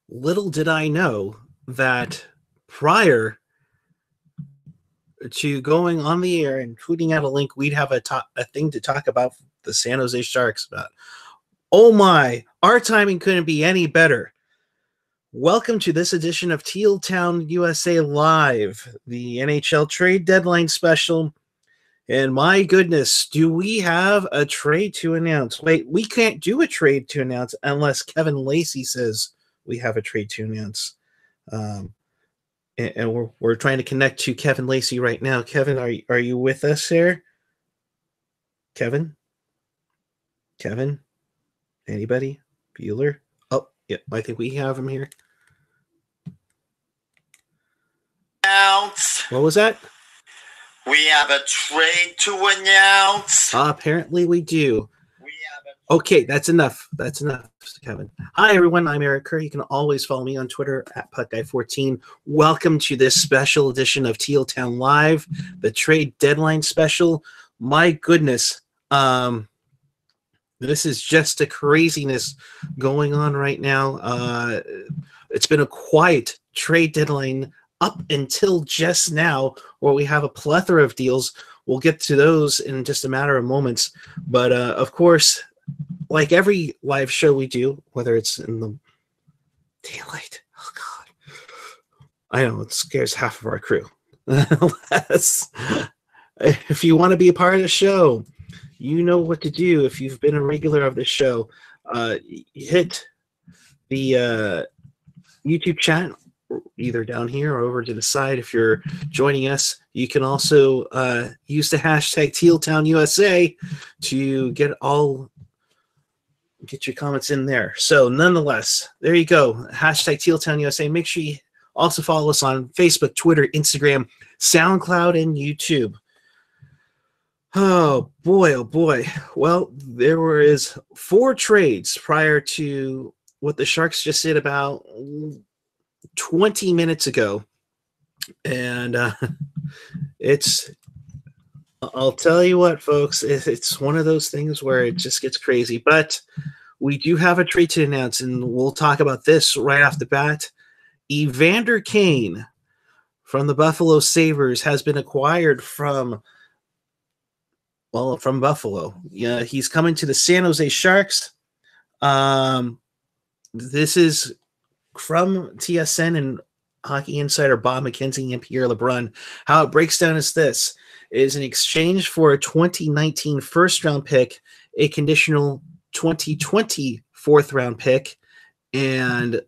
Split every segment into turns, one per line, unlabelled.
Little did I know that prior to going on the air and tweeting out a link, we'd have a thing to talk about the San Jose Sharks about. Oh my, our timing couldn't be any better. Welcome to this edition of Teal Town USA Live, the NHL trade deadline special. And my goodness, do we have a trade to announce? Wait, we can't do a trade to announce unless Kevin Lacey says we have a trade to announce. And we're trying to connect to Kevin Lacey right now. Kevin, are you with us here? Kevin? Anybody? Bueller? Oh, yeah, I think we have him here. What was that?
We have a trade to announce.
Apparently we do. Okay, that's enough. That's enough, Kevin. Hi, everyone. I'm Eric Kerr. You can always follow me on Twitter at PuckGuy14. Welcome to this special edition of Teal Town Live, the trade deadline special. My goodness, this is just a craziness going on right now. It's been a quiet trade deadline up until just now, where we have a plethora of deals. We'll get to those in just a matter of moments. But, of course, like every live show we do, whether it's in the daylight, oh God, I know it scares half of our crew. If you want to be a part of the show, you know what to do. If you've been a regular of the show, hit the YouTube chat either down here or over to the side. If you're joining us, you can also use the hashtag TealTownUSA to get your comments in there. So nonetheless, there you go. Hashtag TealTownUSA. Make sure you also follow us on Facebook, Twitter, Instagram, SoundCloud, and YouTube. Oh boy. Well, there was 4 trades prior to what the Sharks just did about 20 minutes ago. And I'll tell you what, folks, it's one of those things where it just gets crazy. But we do have a trade to announce, and we'll talk about this right off the bat. Evander Kane from the Buffalo Sabres has been acquired from Buffalo. Yeah, he's coming to the San Jose Sharks. This is from TSN and Hockey Insider Bob McKenzie and Pierre LeBrun. How it breaks down is this: is in exchange for a 2019 first-round pick, a conditional 2020 fourth-round pick, and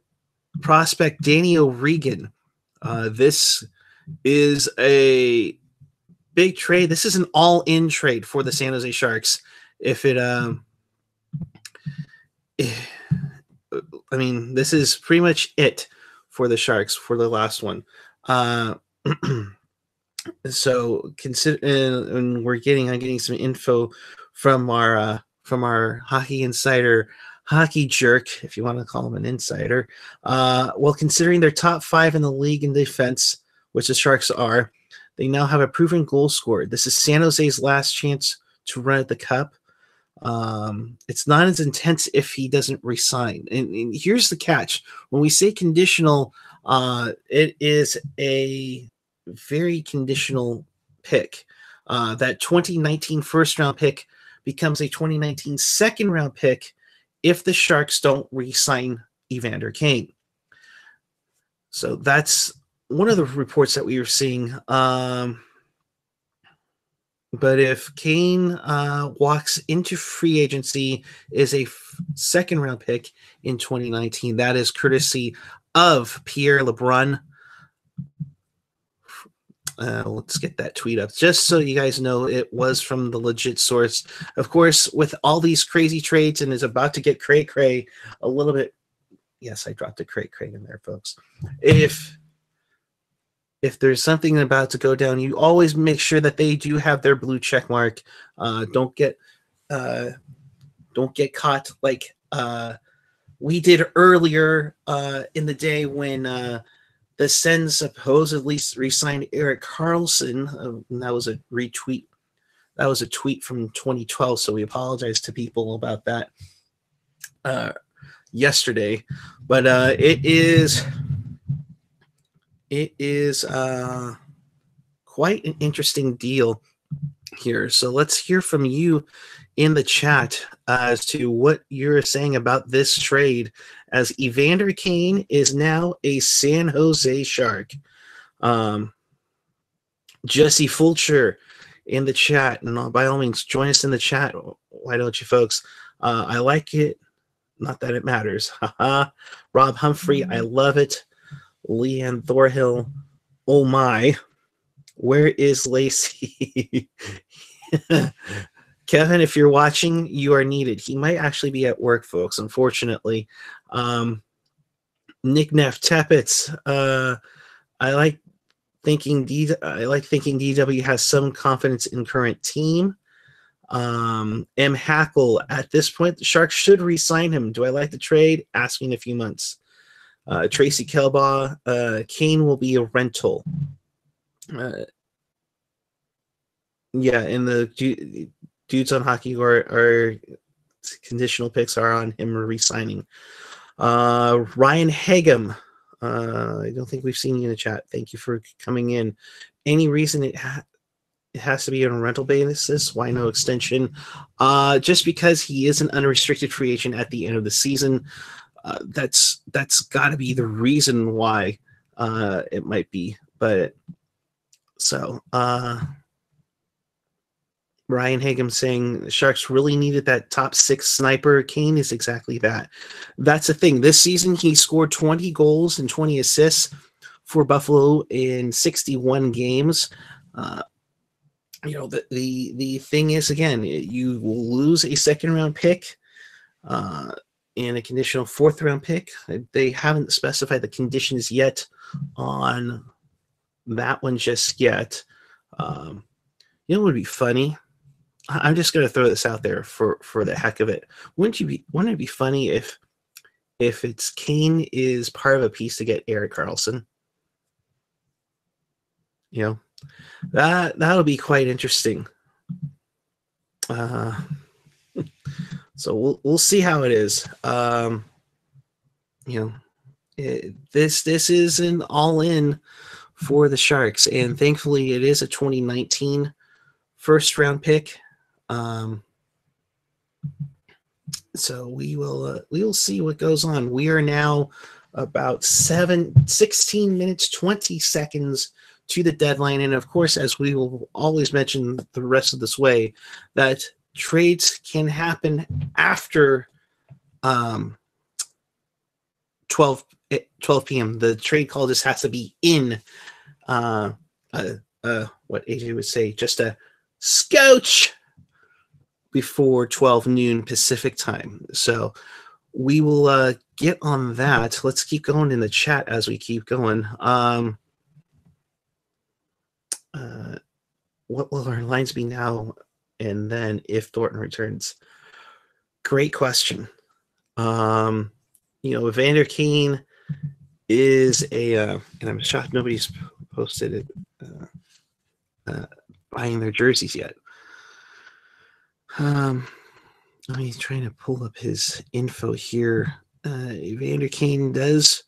prospect Danny O'Regan. This is a big trade. This is an all-in trade for the San Jose Sharks. This is pretty much it for the Sharks for the last one. So consider, and I'm getting some info from our Hockey Insider Hockey Jerk, if you want to call him an insider. Well, considering they're top 5 in the league in defense, which the Sharks are, they now have a proven goal scorer. This is San Jose's last chance to run at the Cup. It's not as intense if he doesn't resign. And here's the catch: when we say conditional, it is a very conditional pick. That 2019 first round pick becomes a 2019 second round pick if the Sharks don't re-sign Evander Kane. So that's one of the reports that we were seeing. But if Kane walks into free agency as a second round pick in 2019, that is courtesy of Pierre LeBrun. Let's get that tweet up just so you guys know it was from the legit source. Of course, with all these crazy trades and is about to get cray-cray a little bit. Yes, I dropped a cray-cray in there, folks. If there's something about to go down, you always make sure that they do have their blue check mark. Don't get caught like we did earlier in the day when the Sens supposedly re-signed Erik Karlsson. That was a retweet. That was a tweet from 2012, so we apologize to people about that. yesterday, but it is quite an interesting deal here. So let's hear from you in the chat as to what you're saying about this trade, as Evander Kane is now a San Jose Shark. Jesse Fulcher in the chat, and by all means, join us in the chat. Why don't you, folks? I like it. Not that it matters. Rob Humphrey, I love it. Leanne Thorhill, oh my. Where is Lacey? Kevin, if you're watching, you are needed. He might actually be at work, folks, unfortunately. Nick Neff Teppets, I like thinking DW has some confidence in current team. M. Hackle, at this point, the Sharks should re-sign him. Do I like the trade? Ask me in a few months. Tracy Kelbaugh, Kane will be a rental. Yeah, and the dudes on hockey are conditional picks are on him re-signing. Ryan Hagem, I don't think we've seen you in the chat. Thank you for coming in. Any reason it has to be on a rental basis? Why no extension? Just because he is an unrestricted free agent at the end of the season. That's got to be the reason why it might be. But so Ryan Hagem saying the Sharks really needed that top 6 sniper. Kane is exactly that. That's the thing. This season, he scored 20 goals and 20 assists for Buffalo in 61 games. The thing is, again, you will lose a second-round pick and a conditional 4th-round pick. They haven't specified the conditions yet on that one just yet. What would be funny? I'm just going to throw this out there for the heck of it. Wouldn't it be funny if it's Kane is part of a piece to get Erik Karlsson? That'll be quite interesting. So we'll see how it is. This is an all-in for the Sharks, and thankfully it is a 2019 first-round pick. So we will see what goes on. We are now about 16 minutes 20 seconds to the deadline, and of course, as we will always mention the rest of this way, that trades can happen after 12 p.m. The trade call just has to be in what AJ would say, just a scotch before 12 noon Pacific time. So we will get on that. Let's keep going in the chat as we keep going. What will our lines be now and then if Thornton returns? Great question. Evander Kane is and I'm shocked nobody's posted it buying their jerseys yet. I'm trying to pull up his info here. Evander Kane does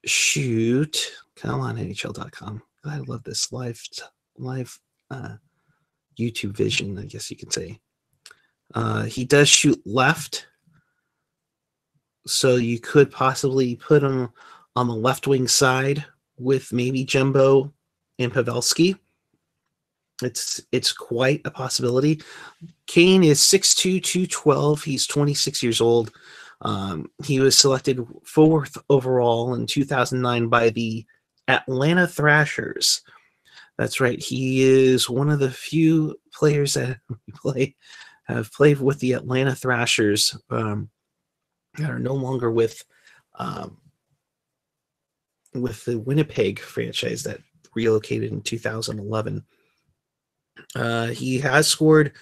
shoot. Come on, NHL.com. I love this live YouTube vision, I guess you could say. He does shoot left, so you could possibly put him on the left wing side with maybe Jumbo and Pavelski. It's quite a possibility. Kane is 6'2", 212. He's 26 years old. He was selected 4th overall in 2009 by the Atlanta Thrashers. That's right. He is one of the few players that have played with the Atlanta Thrashers that are no longer with the Winnipeg franchise that relocated in 2011. He has scored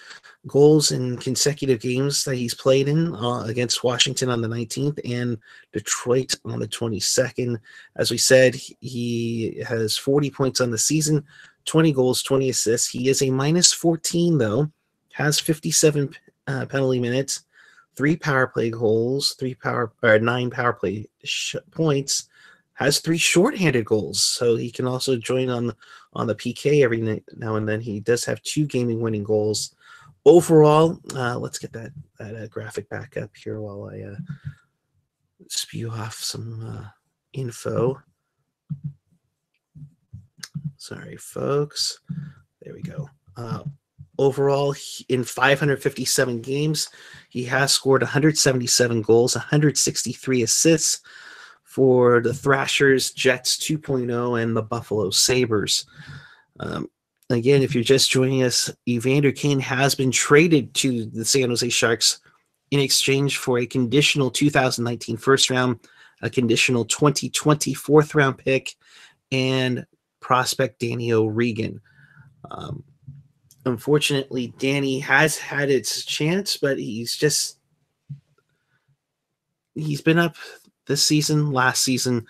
goals in consecutive games that he's played in against Washington on the 19th and Detroit on the 22nd. As we said, he has 40 points on the season, 20 goals, 20 assists. He is a -14, though, has 57 penalty minutes, 3 power play goals, 9 power play points, has 3 shorthanded goals. So he can also join on the PK every now and then. He does have 2 gaming winning goals. Overall, let's get that graphic back up here while I spew off some info. Sorry, folks. There we go. Overall, in 557 games, he has scored 177 goals, 163 assists for the Thrashers, Jets 2.0, and the Buffalo Sabres. Again, if you're just joining us, Evander Kane has been traded to the San Jose Sharks in exchange for a conditional 2019 first round, a conditional 2020 fourth round pick, and prospect Danny O'Regan. Unfortunately, Danny has had its chance, but he's been up this season, last season.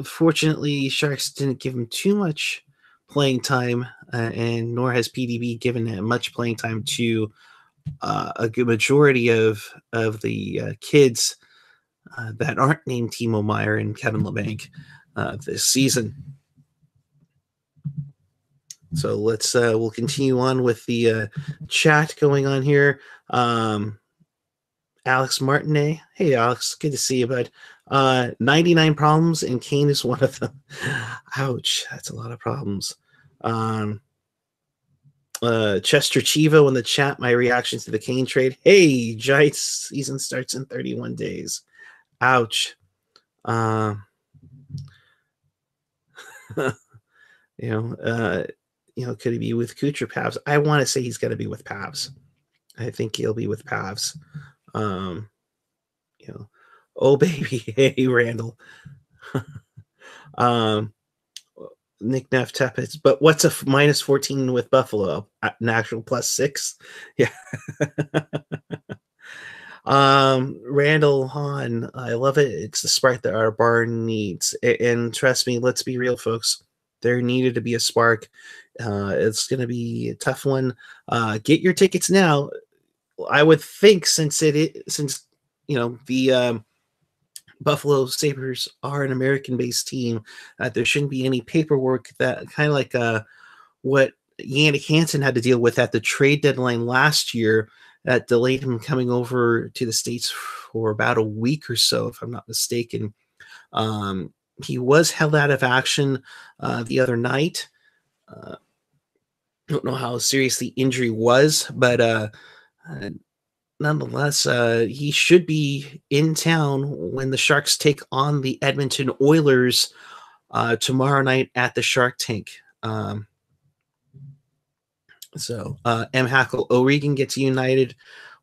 Fortunately, Sharks didn't give him too much playing time, and nor has PDB given him much playing time to a good majority of the kids that aren't named Timo Meyer and Kevin LeBanc this season. So we'll continue on with the chat going on here. Alex Martinet. Hey, Alex. Good to see you, bud. 99 problems, and Kane is one of them. Ouch. That's a lot of problems. Chester Chivo in the chat. My reaction to the Kane trade. Hey, Giants season starts in 31 days. Ouch. Could he be with Kucher Pavs? I want to say he's going to be with Pavs. I think he'll be with Pavs. Oh baby, hey Randall. Nick Neff Tepes, but what's a minus 14 with Buffalo? An actual +6? Yeah. Randall Hahn, I love it. It's the spark that our barn needs. And trust me, let's be real, folks. There needed to be a spark. It's going to be a tough one. Get your tickets now. I would think since the Buffalo Sabres are an American-based team, there shouldn't be any paperwork that kind of like what Yannick Hansen had to deal with at the trade deadline last year that delayed him coming over to the States for about a week or so, if I'm not mistaken. He was held out of action the other night. Don't know how serious the injury was, but nonetheless, he should be in town when the Sharks take on the Edmonton Oilers tomorrow night at the Shark Tank. So M. Hackle O'Regan gets united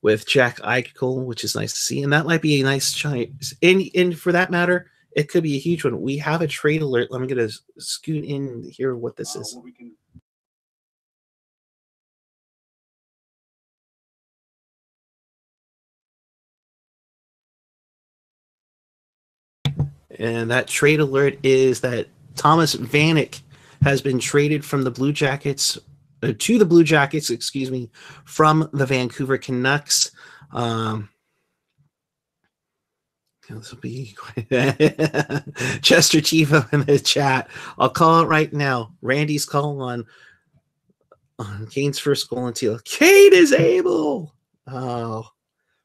with Jack Eichel, which is nice to see. And that might be a nice choice. And for that matter, it could be a huge one. We have a trade alert. Let me get a scoot in here what this is. And that trade alert is that Thomas Vanek has been traded from the Blue Jackets to the Blue Jackets, from the Vancouver Canucks. This will be Chester Chivo in the chat. I'll call it right now. Randy's calling on Kane's first goal in Teal. Kane is able. Oh,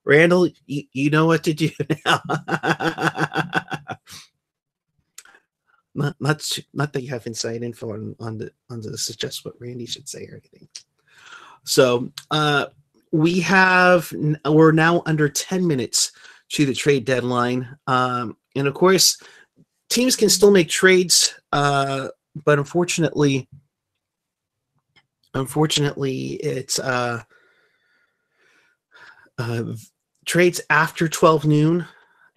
Randall, you know what to do now. Not that you have inside info on the suggest what Randy should say or anything. So we're now under 10 minutes to the trade deadline, and of course, teams can still make trades, but unfortunately, it's trades after 12 noon.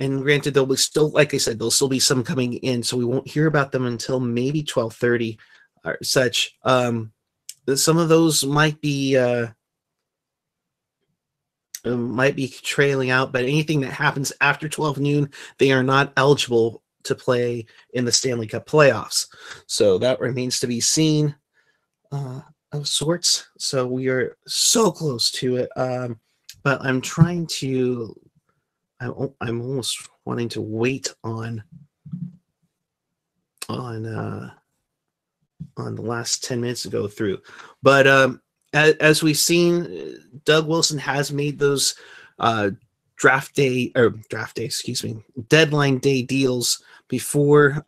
And granted, there'll be still, like I said, there'll still be some coming in, so we won't hear about them until maybe 12:30 or such. Some of those might be trailing out, but anything that happens after 12 noon, they are not eligible to play in the Stanley Cup playoffs. So that remains to be seen of sorts. So we are so close to it. but I'm trying to. I'm almost wanting to wait on on the last 10 minutes to go through. But as we've seen, Doug Wilson has made those draft day, excuse me, deadline day deals before.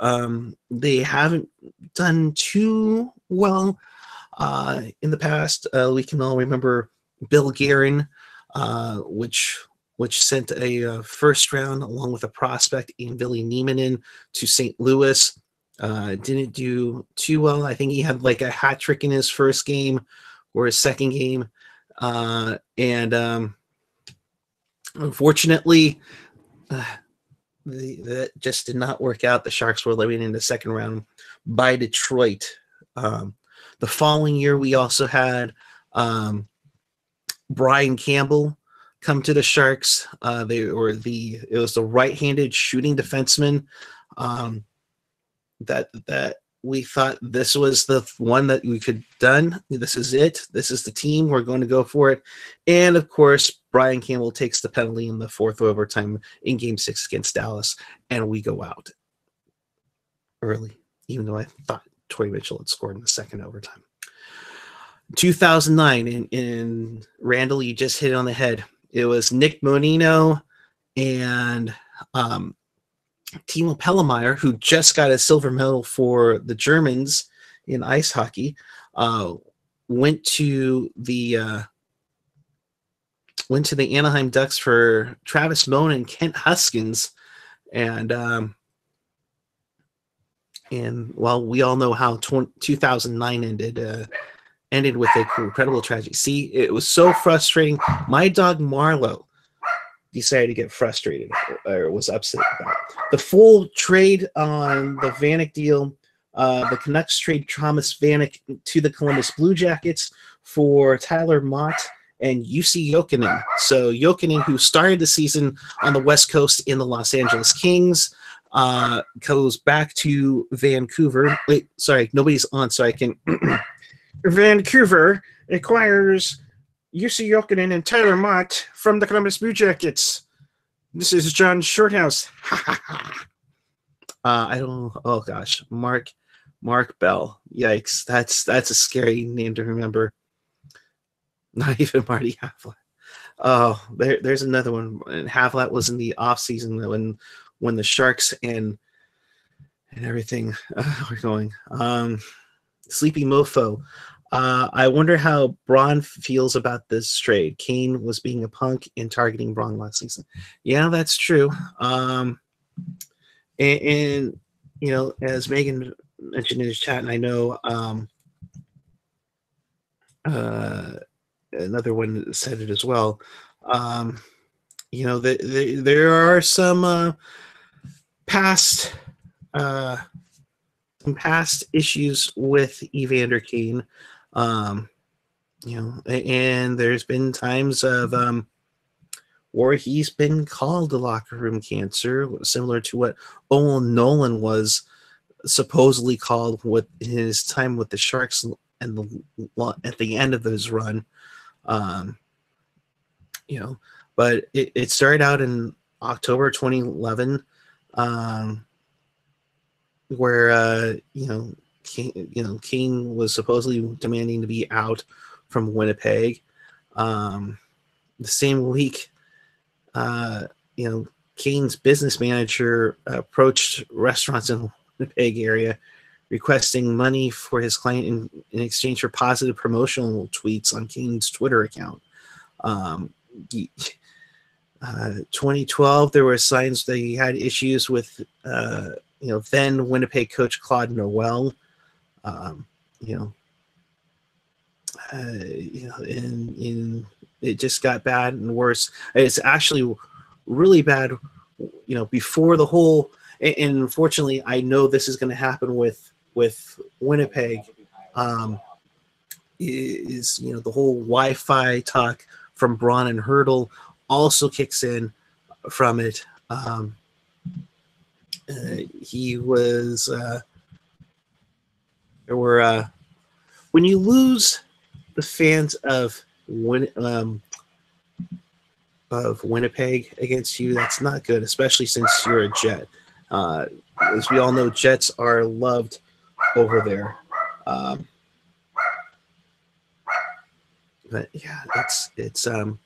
They haven't done too well in the past. We can all remember Bill Guerin, which sent a first round along with a prospect in Billy Neiman in to St. Louis. Didn't do too well. I think he had like a hat trick in his first game or his second game. And unfortunately, that just did not work out. The Sharks were eliminated in the second round by Detroit. The following year, we also had Brian Campbell come to the Sharks. It was the right-handed shooting defenseman that we thought this was the one that we could done. This is it. This is the team. We're going to go for it. And of course, Brian Campbell takes the penalty in the fourth overtime in Game 6 against Dallas, and we go out early, even though I thought Torrey Mitchell had scored in the second overtime. 2009, and Randall, you just hit it on the head. It was Nick Bonino and Timo Pellemeyer, who just got a silver medal for the Germans in ice hockey, went to the Anaheim Ducks for Travis Moan and Kent Huskins, and while we all know how 2009 ended with an incredible tragedy. See, it was so frustrating. My dog Marlo decided to get frustrated or was upset about it. The full trade on the Vanek deal, the Canucks trade Thomas Vanek to the Columbus Blue Jackets for Tyler Mott and UC Jokinen. So Jokinen, who started the season on the West Coast in the Los Angeles Kings, goes back to Vancouver. Wait, sorry, nobody's on, so I can... Vancouver acquires UC Jokinen and Tyler Mott from the Columbus Blue Jackets. This is John Shorthouse. I don't know. Oh gosh, Mark Bell. Yikes, that's a scary name to remember. Not even Marty Havlat. Oh, there's another one. And Havlat was in the off season when the Sharks and everything were going. Sleepy Mofo. I wonder how Braun feels about this trade. Kane was being a punk and targeting Braun last season. Yeah, that's true. And you know, as Megan mentioned in his chat, and I know another one said it as well. You know, there are some past issues with Evander Kane. You know, and there's been times of where he's been called a locker room cancer, similar to what Owen Nolan was supposedly called with his time with the Sharks and at the end of his run. You know, but it started out in October 2011, where Kane was supposedly demanding to be out from Winnipeg. The same week, Kane's business manager approached restaurants in the Winnipeg area requesting money for his client in exchange for positive promotional tweets on Kane's Twitter account. 2012, there were signs that he had issues with then Winnipeg coach Claude Noel. And it just got bad and worse. It's actually really bad, before the whole. And unfortunately, I know this is going to happen with Winnipeg. Is the whole Wi-Fi talk from Braun and Hurdle also kicks in from it. He was when you lose the fans of of Winnipeg against you. That's not good, especially since you're a Jet. As we all know, Jets are loved over there. Um, but yeah, it's all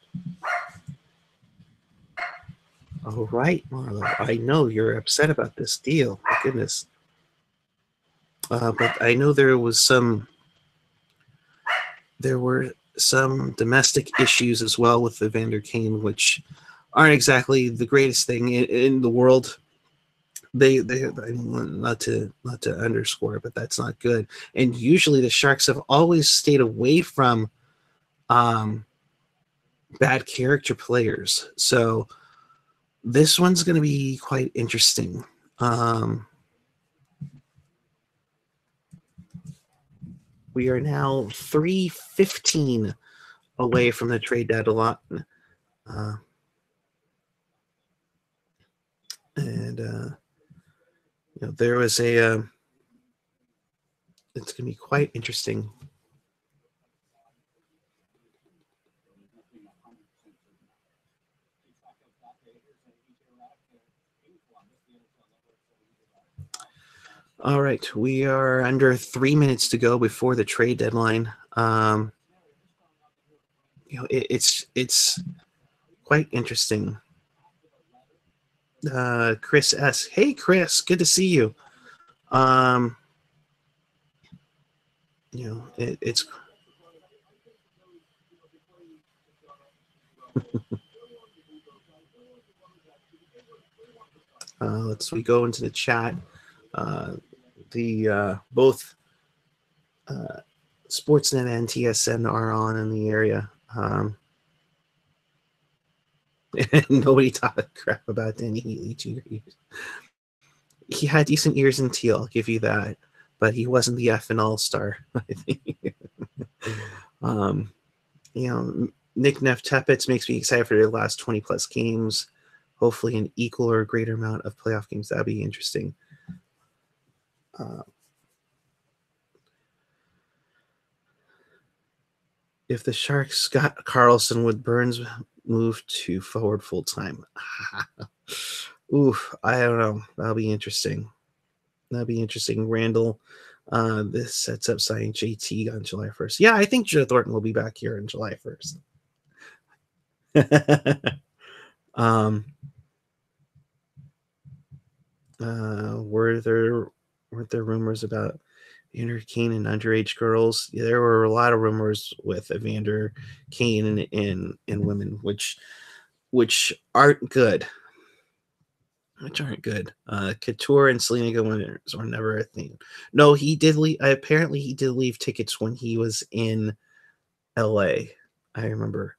right, Marlo. I know you're upset about this deal. My goodness. But I know there were some domestic issues as well with Evander Kane, which aren't exactly the greatest thing in the world. They I mean, not to underscore it, but that's not good. And usually the Sharks have always stayed away from um, bad character players. So this one's going to be quite interesting. We are now 3:15 away from the trade deadline. Uh, and there was it's going to be quite interesting. All right, we are under 3 minutes to go before the trade deadline. It's quite interesting. Chris S. Hey, Chris, good to see you. It's we go into the chat. The both Sportsnet and TSN are on in the area. And nobody talked crap about Danny Heatley 2 years. He had decent years in Teal, I'll give you that, but he wasn't the F and all-star. I think. Nick Neff-Teppets makes me excited for the last 20 plus games. Hopefully, an equal or greater amount of playoff games. That'd be interesting. If the Sharks got Carlson, would Burns move to forward full time? Oof, I don't know. That'll be interesting. Randall, this sets up signing JT on July 1st. Yeah, I think Joe Thornton will be back here on July 1st. Weren't there rumors about Evander Kane and underage girls? Yeah, there were a lot of rumors with Evander Kane and women, which aren't good. Couture and Selena Gomez were never a thing. No, he did leave. Apparently, he did leave tickets when he was in LA. I remember.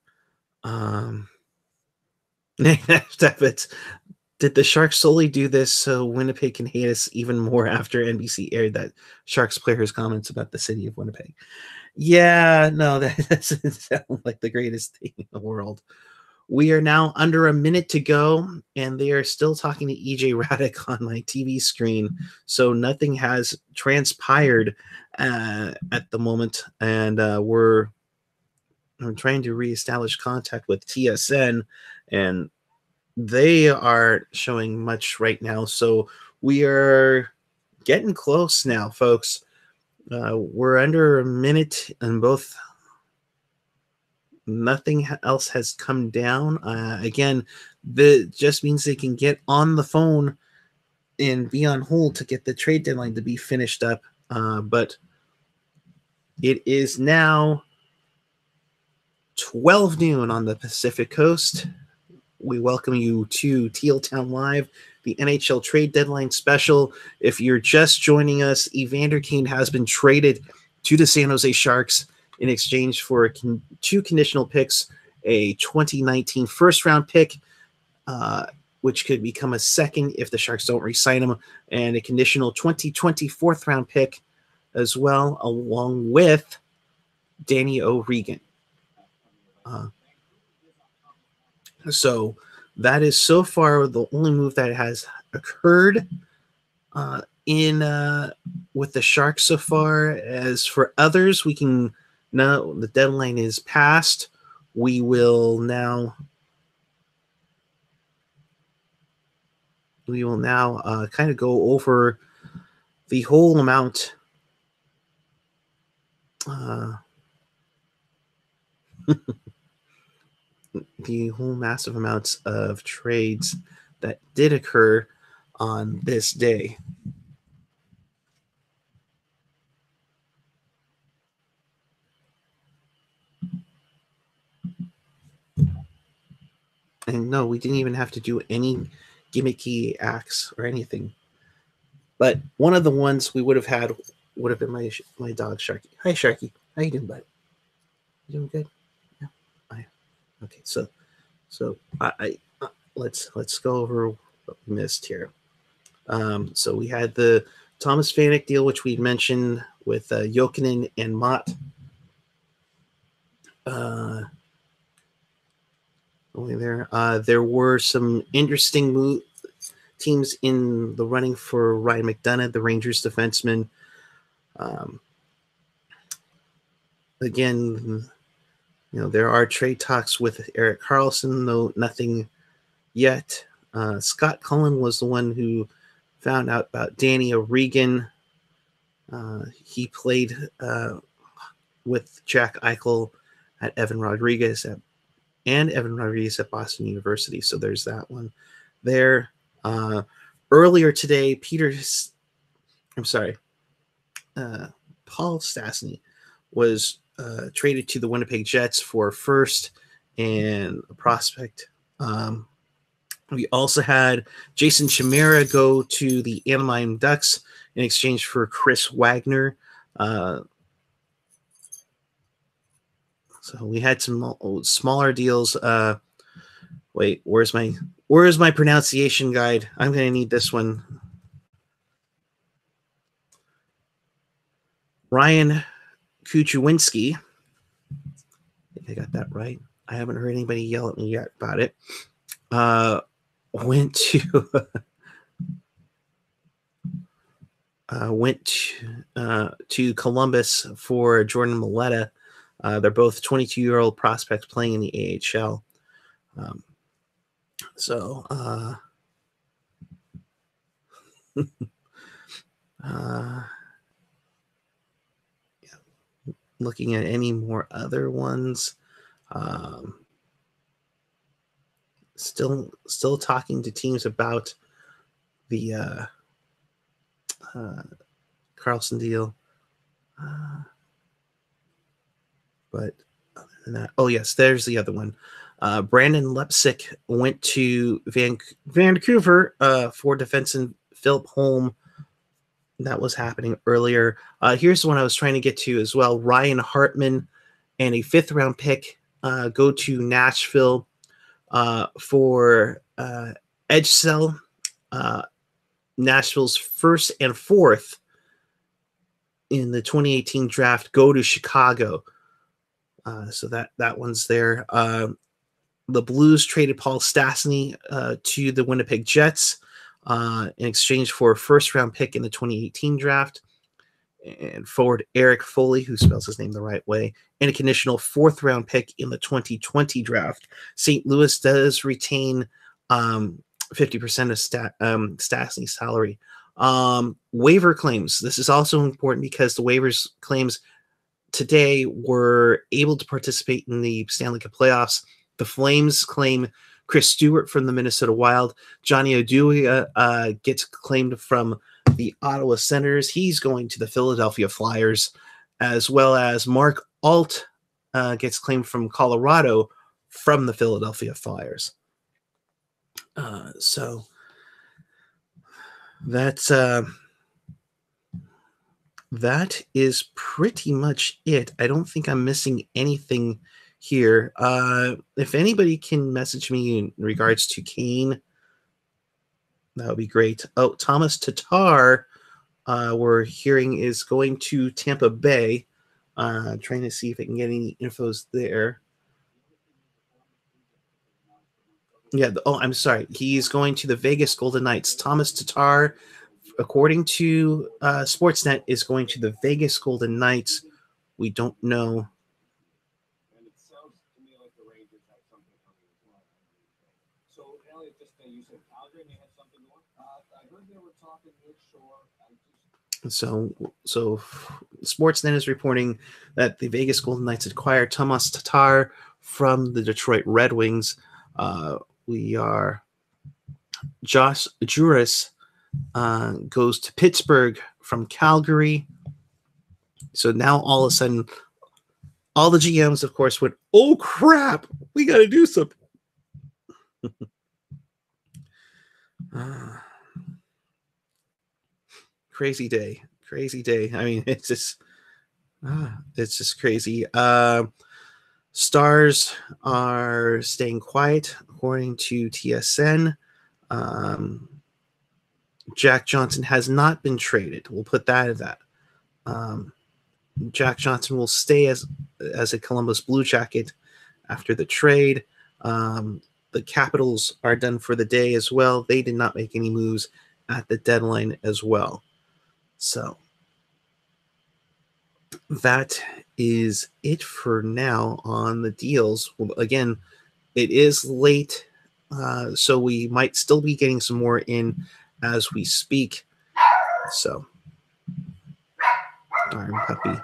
Did the Sharks solely do this so Winnipeg can hate us even more after NBC aired that Sharks player's comments about the city of Winnipeg? Yeah, no, that doesn't sound like the greatest thing in the world. We are now under a minute to go, and they are still talking to EJ Raddick on my TV screen, so nothing has transpired at the moment, and I'm trying to reestablish contact with TSN, and they are showing much right now. So we are getting close now, folks. We're under a minute, and nothing else has come down. Again, that just means they can get on the phone and be on hold to get the trade deadline to be finished up. But it is now 12 noon on the Pacific Coast. We welcome you to Teal Town Live, the NHL trade deadline special. If you're just joining us, Evander Kane has been traded to the San Jose Sharks in exchange for two conditional picks, a 2019 first-round pick, which could become a second if the Sharks don't re-sign him, and a conditional 2020 fourth-round pick as well, along with Danny O'Regan. So that is so far the only move that has occurred with the Sharks so far. As for others, we can now, the deadline is passed. We will now we will now kind of go over the whole amount. The whole massive amounts of trades that did occur on this day. And no, we didn't even have to do any gimmicky acts or anything. But one of the ones we would have had would have been my dog Sharky. Hi Sharky, how you doing, bud? You doing good? Yeah. Okay, so let's go over what we missed here. So we had the Thomas Vanek deal, which we mentioned with Jokinen and Mott. Only there. There were some interesting teams in the running for Ryan McDonough, the Rangers defenseman. Again, there are trade talks with Erik Karlsson, though nothing yet. Scott Cullen was the one who found out about Danny O'Regan. He played with Jack Eichel at Evan Rodriguez at Boston University. So there's that one there. Earlier today, Paul Stastny was traded to the Winnipeg Jets for a first and a prospect. We also had Jason Chimera go to the Anaheim Ducks in exchange for Chris Wagner. So we had some smaller deals. Wait, where's my pronunciation guide? I'm going to need this one. Ryan Kuchwinski. I think I got that right. I haven't heard anybody yell at me yet about it. Went to Columbus for Jordan Maleta. They're both 22-year-old prospects playing in the AHL. Looking at any more other ones. Still talking to teams about the Karlsson deal. But other than that, oh yes, there's the other one. Brandon Lepsick went to Vancouver for defenseman Philip Holm. That was happening earlier. Here's the one I was trying to get to as well. Ryan Hartman and a 5th-round pick go to Nashville for Edgecell. Nashville's 1st and 4th in the 2018 draft go to Chicago. So that one's there. The Blues traded Paul Stastny to the Winnipeg Jets in exchange for a 1st-round pick in the 2018 draft, and forward Eric Foley, who spells his name the right way, and a conditional 4th-round pick in the 2020 draft. St. Louis does retain 50% of Stastny's salary. Waiver claims. This is also important because the waivers claims today were able to participate in the Stanley Cup playoffs. The Flames claim Chris Stewart from the Minnesota Wild. Johnny Oduya gets claimed from the Ottawa Senators. He's going to the Philadelphia Flyers, as well as Mark Alt gets claimed from Colorado from the Philadelphia Flyers. So that is pretty much it. I don't think I'm missing anything here. If anybody can message me in regards to Kane, that would be great. Oh, Thomas Tatar, we're hearing is going to Tampa Bay. Trying to see if I can get any infos there. Yeah. I'm sorry. He's going to the Vegas Golden Knights. Thomas Tatar, according to Sportsnet, is going to the Vegas Golden Knights. We don't know. And it sounds to me like the Rangers have something coming as well. So, Elliot, just you said Calgary may have something going? So Sportsnet is reporting that the Vegas Golden Knights acquired Tomas Tatar from the Detroit Red Wings. We are Josh Juris goes to Pittsburgh from Calgary. So now all of a sudden, all the GMs, of course, went, "Oh crap, we got to do something." Crazy day. I mean, it's just crazy. Stars are staying quiet, according to TSN. Jack Johnson has not been traded. We'll put that at that. Jack Johnson will stay as a Columbus Blue Jacket after the trade. The Capitals are done for the day as well. They did not make any moves at the deadline as well. So that is it for now on the deals. Again, it is late, so we might still be getting some more in as we speak. So, darn puppy.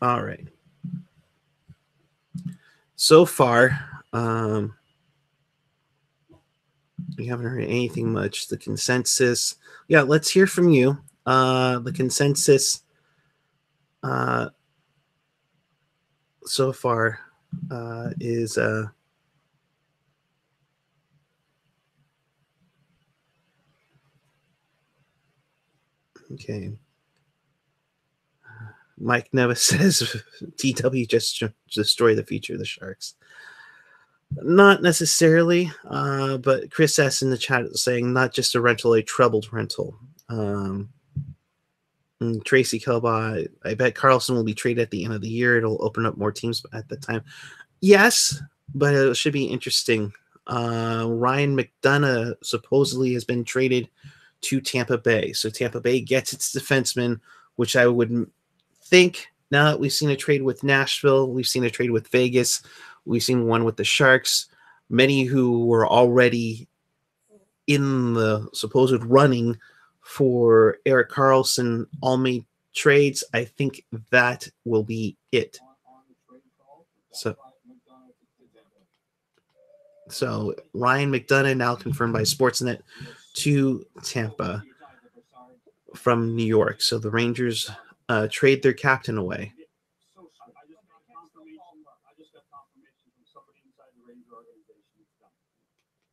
All right. So far, we haven't heard anything much. The consensus, yeah, let's hear from you. The consensus so far is okay. Mike Nevis says TW just destroy the future of the Sharks. Not necessarily, but Chris S in the chat is saying not just a rental, a troubled rental. Tracy Kelba, I bet Carlson will be traded at the end of the year. It'll open up more teams at the time. Yes, but it should be interesting. Ryan McDonough supposedly has been traded to Tampa Bay. So Tampa Bay gets its defenseman, which I would think now that we've seen a trade with Nashville, we've seen a trade with Vegas, we've seen one with the Sharks, many who were already in the supposed running for Erik Karlsson all made trades. I think that will be it. So Ryan McDonough now confirmed by Sportsnet to Tampa from New York. So the Rangers trade their captain away.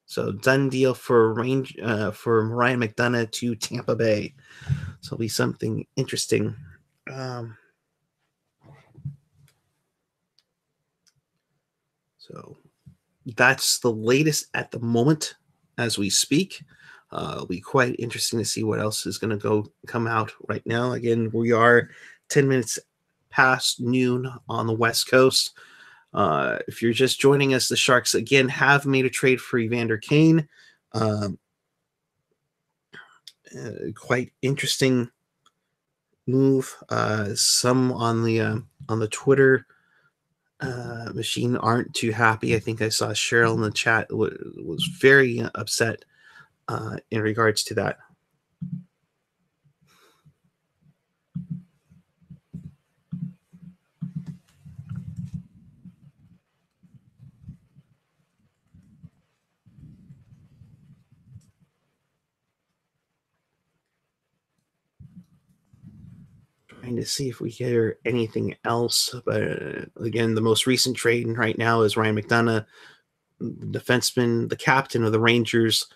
So done deal for Ryan McDonough to Tampa Bay. So it'll be something interesting. So that's the latest at the moment as we speak. It'll be quite interesting to see what else is going to come out right now. Again, we are 10 minutes past noon on the West Coast. If you're just joining us, the Sharks again have made a trade for Evander Kane. Quite interesting move. Some on the Twitter machine aren't too happy. I think I saw Cheryl in the chat was very upset in regards to that. Trying to see if we hear anything else, but again, the most recent trade right now is Ryan McDonough, defenseman, the captain of the Rangers,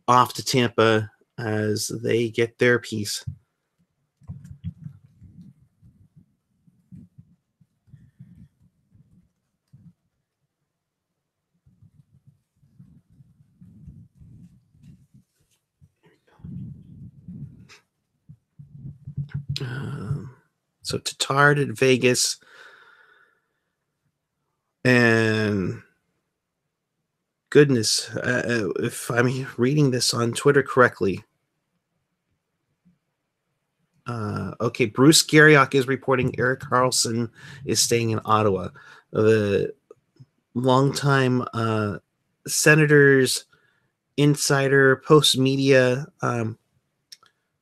off to Tampa as they get their piece. So Tatar at Vegas, and goodness, if I'm reading this on Twitter correctly, Okay, Bruce Garriock is reporting Erik Karlsson is staying in Ottawa. The longtime Senators insider, post media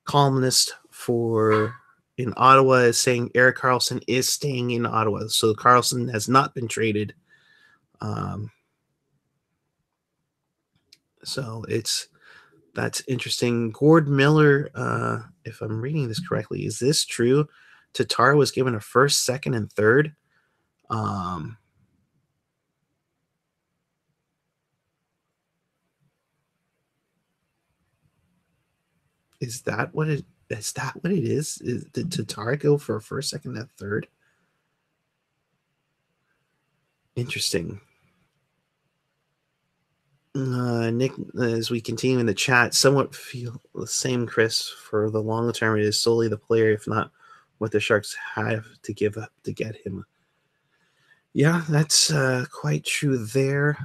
columnist for in Ottawa is saying Erik Karlsson is staying in Ottawa. So Karlsson has not been traded. So that's interesting. Gord Miller, if I'm reading this correctly, is this true? Tatar was given a first, second, and third. Is that what it is? Did Tatar go for a first, second, and third? Interesting. Nick, as we continue in the chat, somewhat feel the same, Chris. For the long term, it is solely the player, if not what the Sharks have to give up to get him. Yeah, that's quite true there.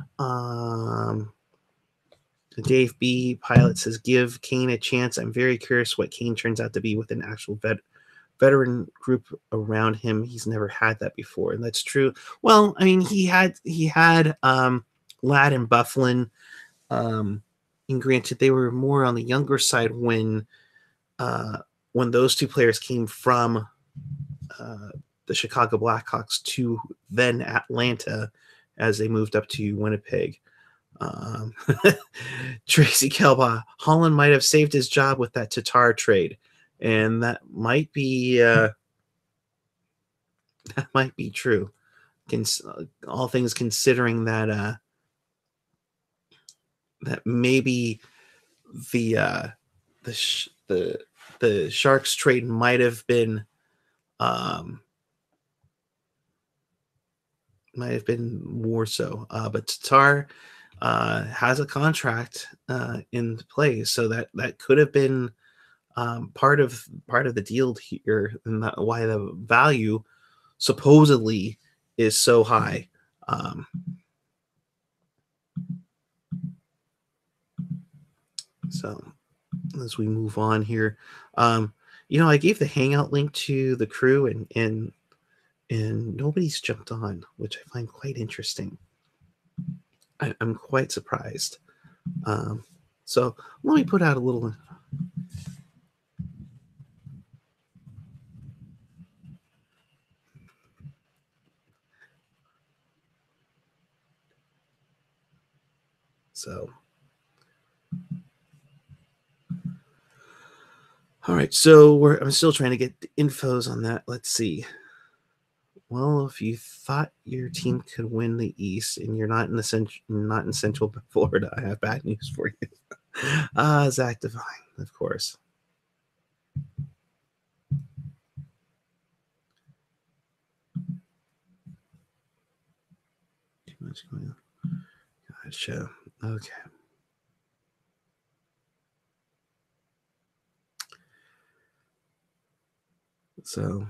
Dave B. Pilot says, give Kane a chance. I'm very curious what Kane turns out to be with an actual veteran group around him. He's never had that before, and that's true. Well, I mean, he had Ladd and Bufflin. And granted, they were more on the younger side when those two players came from the Chicago Blackhawks to then Atlanta as they moved up to Winnipeg. Tracy Kelbaugh, Holland might have saved his job with that Tatar trade, and that might be true. All things considering that that maybe the Sharks trade might have been more so, but Tatar has a contract in play, so that could have been part of the deal here, and why the value supposedly is so high. So as we move on here, I gave the Hangout link to the crew, and nobody's jumped on, which I find quite interesting. I'm quite surprised. So let me put out a little. So, all right. So I'm still trying to get the infos on that. Let's see. Well, if you thought your team could win the East and you're not in Central Florida, I have bad news for you. Zach Devine, of course. Too much going on. Gotcha. Okay. So,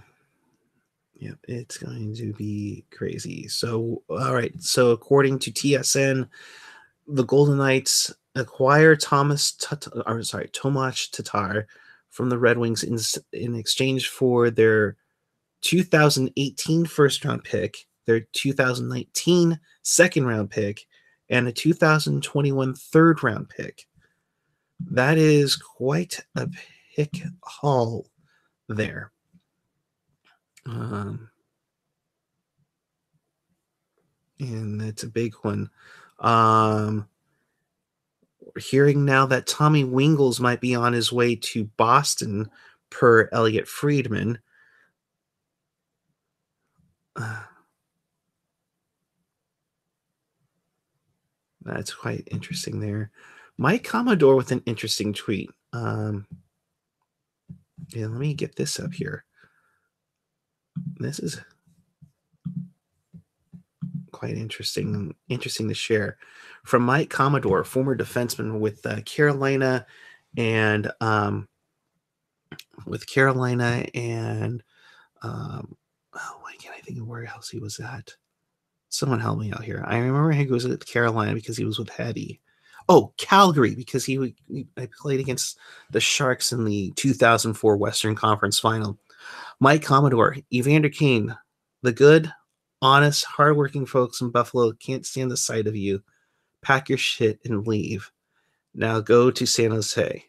yeah, it's going to be crazy. So, all right. So, according to TSN, the Golden Knights acquire Tomas Tatar from the Red Wings in exchange for their 2018 first round pick, their 2019 second round pick, and a 2021 third round pick. That is quite a pick haul there. And that's a big one. We're hearing now that Tommy Wingles might be on his way to Boston, per Elliot Friedman. That's quite interesting there. Mike Commodore with an interesting tweet. Yeah, let me get this up here. This is quite interesting to share. From Mike Commodore, former defenseman with Carolina, and why can't I think of where else he was at? Someone help me out here. I remember he was at Carolina because he was with Hetty. Oh, Calgary, because I played against the Sharks in the 2004 Western Conference Final. Mike Commodore, Evander Kane, the good, honest, hardworking folks in Buffalo can't stand the sight of you. Pack your shit and leave. Now go to San Jose.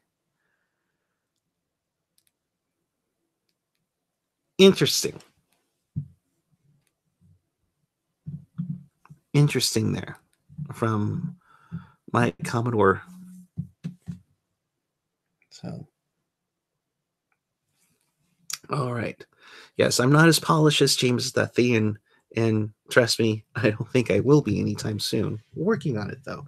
Interesting. Interesting there from Mike Commodore. So, all right. Yes, I'm not as polished as James Duthie, and trust me, I don't think I will be anytime soon. Working on it though.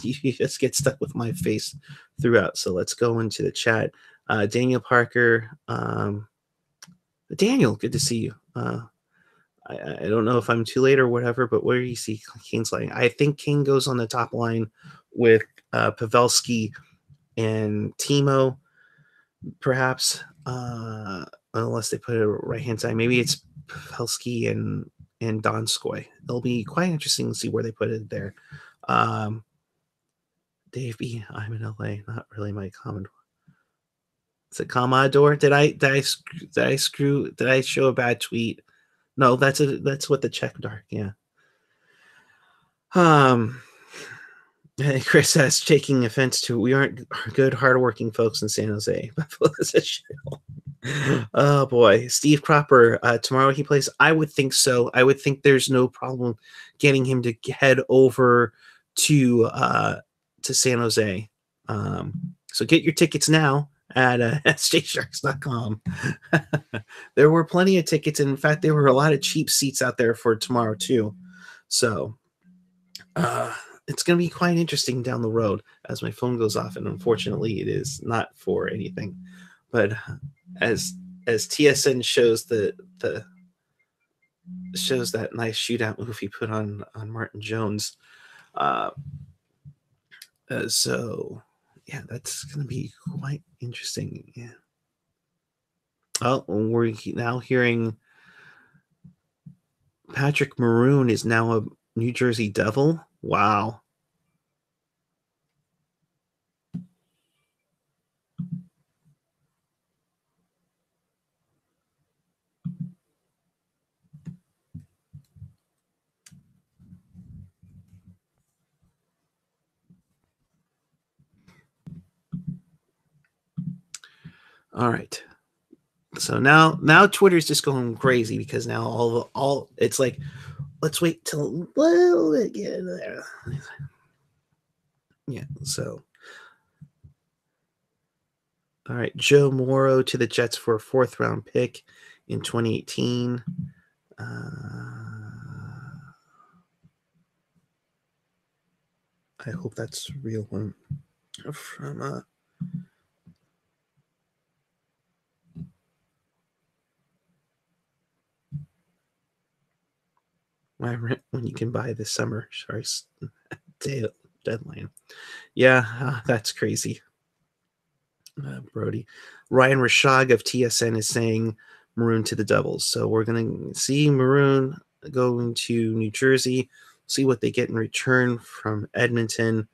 You just get stuck with my face throughout. So let's go into the chat. Daniel Parker, Daniel, good to see you. I don't know if I'm too late or whatever, but where do you see Kane's line? I think Kane goes on the top line with Pavelski and Timo, perhaps, unless they put it right hand side. Maybe it's Pavelski and Donskoy. It'll be quite interesting to see where they put it there. Dave B, I'm in LA, not really my Commodore. Is it Commodore? Did I show a bad tweet? No, that's what the check dark, yeah. Chris says, taking offense to, we aren't good, hardworking folks in San Jose. Oh boy, Steve Cropper. Tomorrow he plays. I would think so. I would think there's no problem getting him to head over to San Jose. So get your tickets now at SJSharks.com. There were plenty of tickets, and in fact, there were a lot of cheap seats out there for tomorrow too. So it's going to be quite interesting down the road as my phone goes off, and unfortunately, it is not for anything. But as TSN shows shows that nice shootout move he put on Martin Jones. So yeah, that's going to be quite interesting. Yeah. Oh, we're now hearing Patrick Maroon is now a New Jersey Devil. Wow. All right. So now Twitter's just going crazy because now all it's like, let's wait till a little bit get there. Yeah. So, all right, Joe Morrow to the Jets for a 4th round pick in 2018. I hope that's a real one from my rent when you can buy this summer Sharks deadline. Yeah, that's crazy. Brody. Ryan Rashag of TSN is saying Maroon to the Devils. So we're going to see Maroon going to New Jersey, see what they get in return from Edmonton.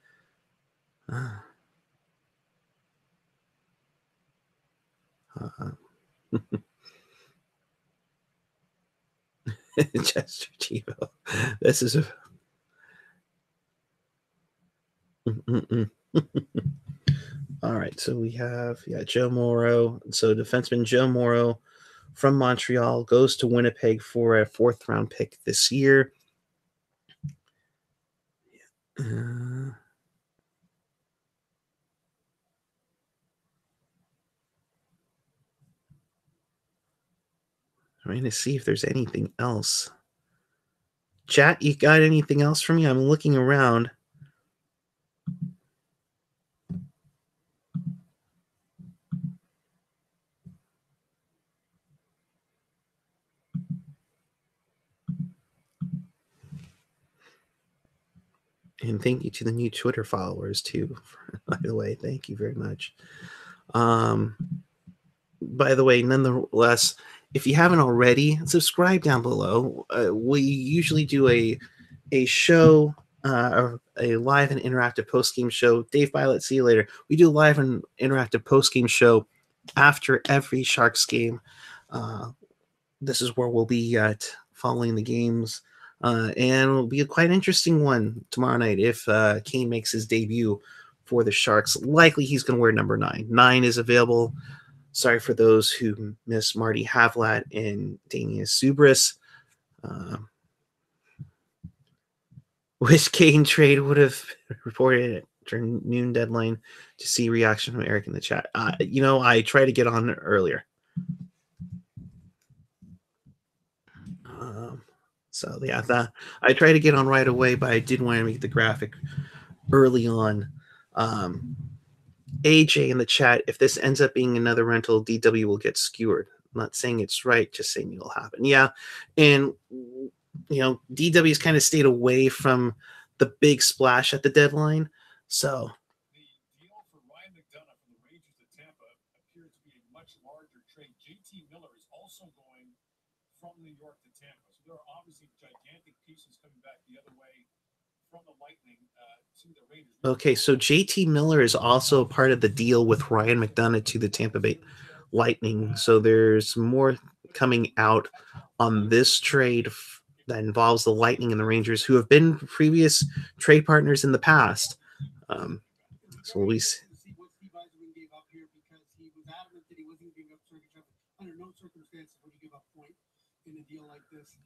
Chester Chivo. This is a. All right, so we have Joe Morrow. So defenseman Joe Morrow from Montreal goes to Winnipeg for a 4th round pick this year. Trying to see if there's anything else. Chat, you got anything else for me? I'm looking around. And thank you to the new Twitter followers too. By the way, thank you very much. By the way, nonetheless, if you haven't already, subscribe down below. We usually do a show a live and interactive post game show. Dave Violet, see you later. We do live and interactive post game show after every Sharks game. This is where we'll be at following the games. And it'll be a quite interesting one tomorrow night if Kane makes his debut for the Sharks. Likely he's going to wear number 9. 9 is available. Sorry for those who miss Marty Havlat and Damian Subris. Which Kane trade would have reported during noon deadline to see reaction from Eric in the chat. I tried to get on earlier. So yeah, I tried to get on right away, but I did want to make the graphic early on. AJ in the chat, if this ends up being another rental, DW will get skewered. I'm not saying it's right, just saying it'll happen. Yeah, and DW's kind of stayed away from the big splash at the deadline. So
the deal for Ryan McDonough from the Rangers to Tampa appears to be a much larger trade. JT Miller is also going from New York to Tampa. So there are obviously gigantic pieces coming back the other way from the Lightning to the Rangers.
Okay, so JT Miller is also part of the deal with Ryan McDonough to the Tampa Bay Lightning. So there's more coming out on this trade that involves the Lightning and the Rangers, who have been previous trade partners in the past. So we see.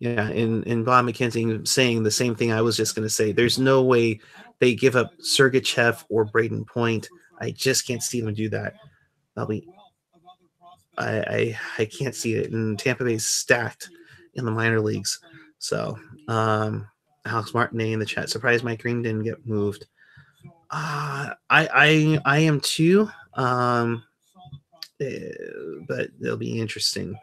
Yeah, and Bob McKenzie saying the same thing I was just going to say. There's no way they give up Sergachev or Braden Point. I just can't see them do that. I can't see it. And Tampa Bay's stacked in the minor leagues. So Alex Martinet in the chat. Surprised Mike Green didn't get moved. I am too. But it'll be interesting.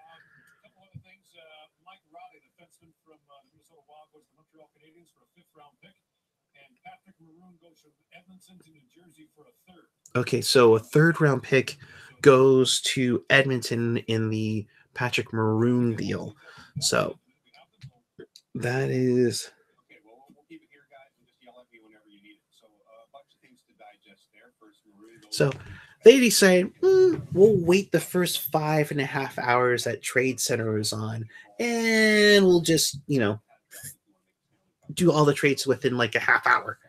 Okay, so a third round pick goes to Edmonton in the Patrick Maroon deal. So that is. So they decide we'll wait the first 5.5 hours that Trade Center is on, and we'll just do all the trades within like a half hour.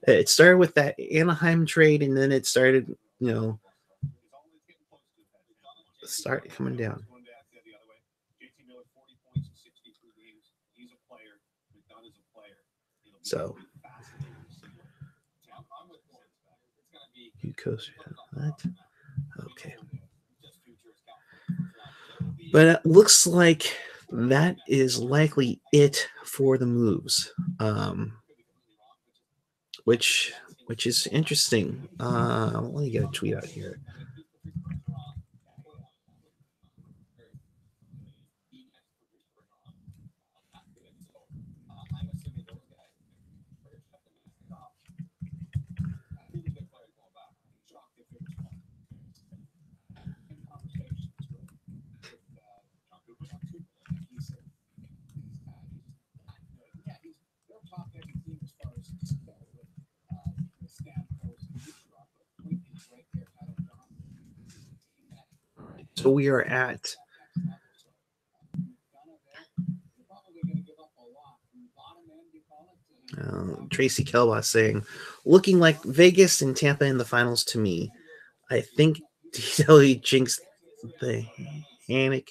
It started with that Anaheim trade, and then it started, start coming down. So you coast that. Okay. But it looks like that is likely it for the moves. Which is interesting. Let me get a tweet out here. So we are at Tracy Kelbach saying, looking like Vegas and Tampa in the finals to me. I think DW jinxed the Hannick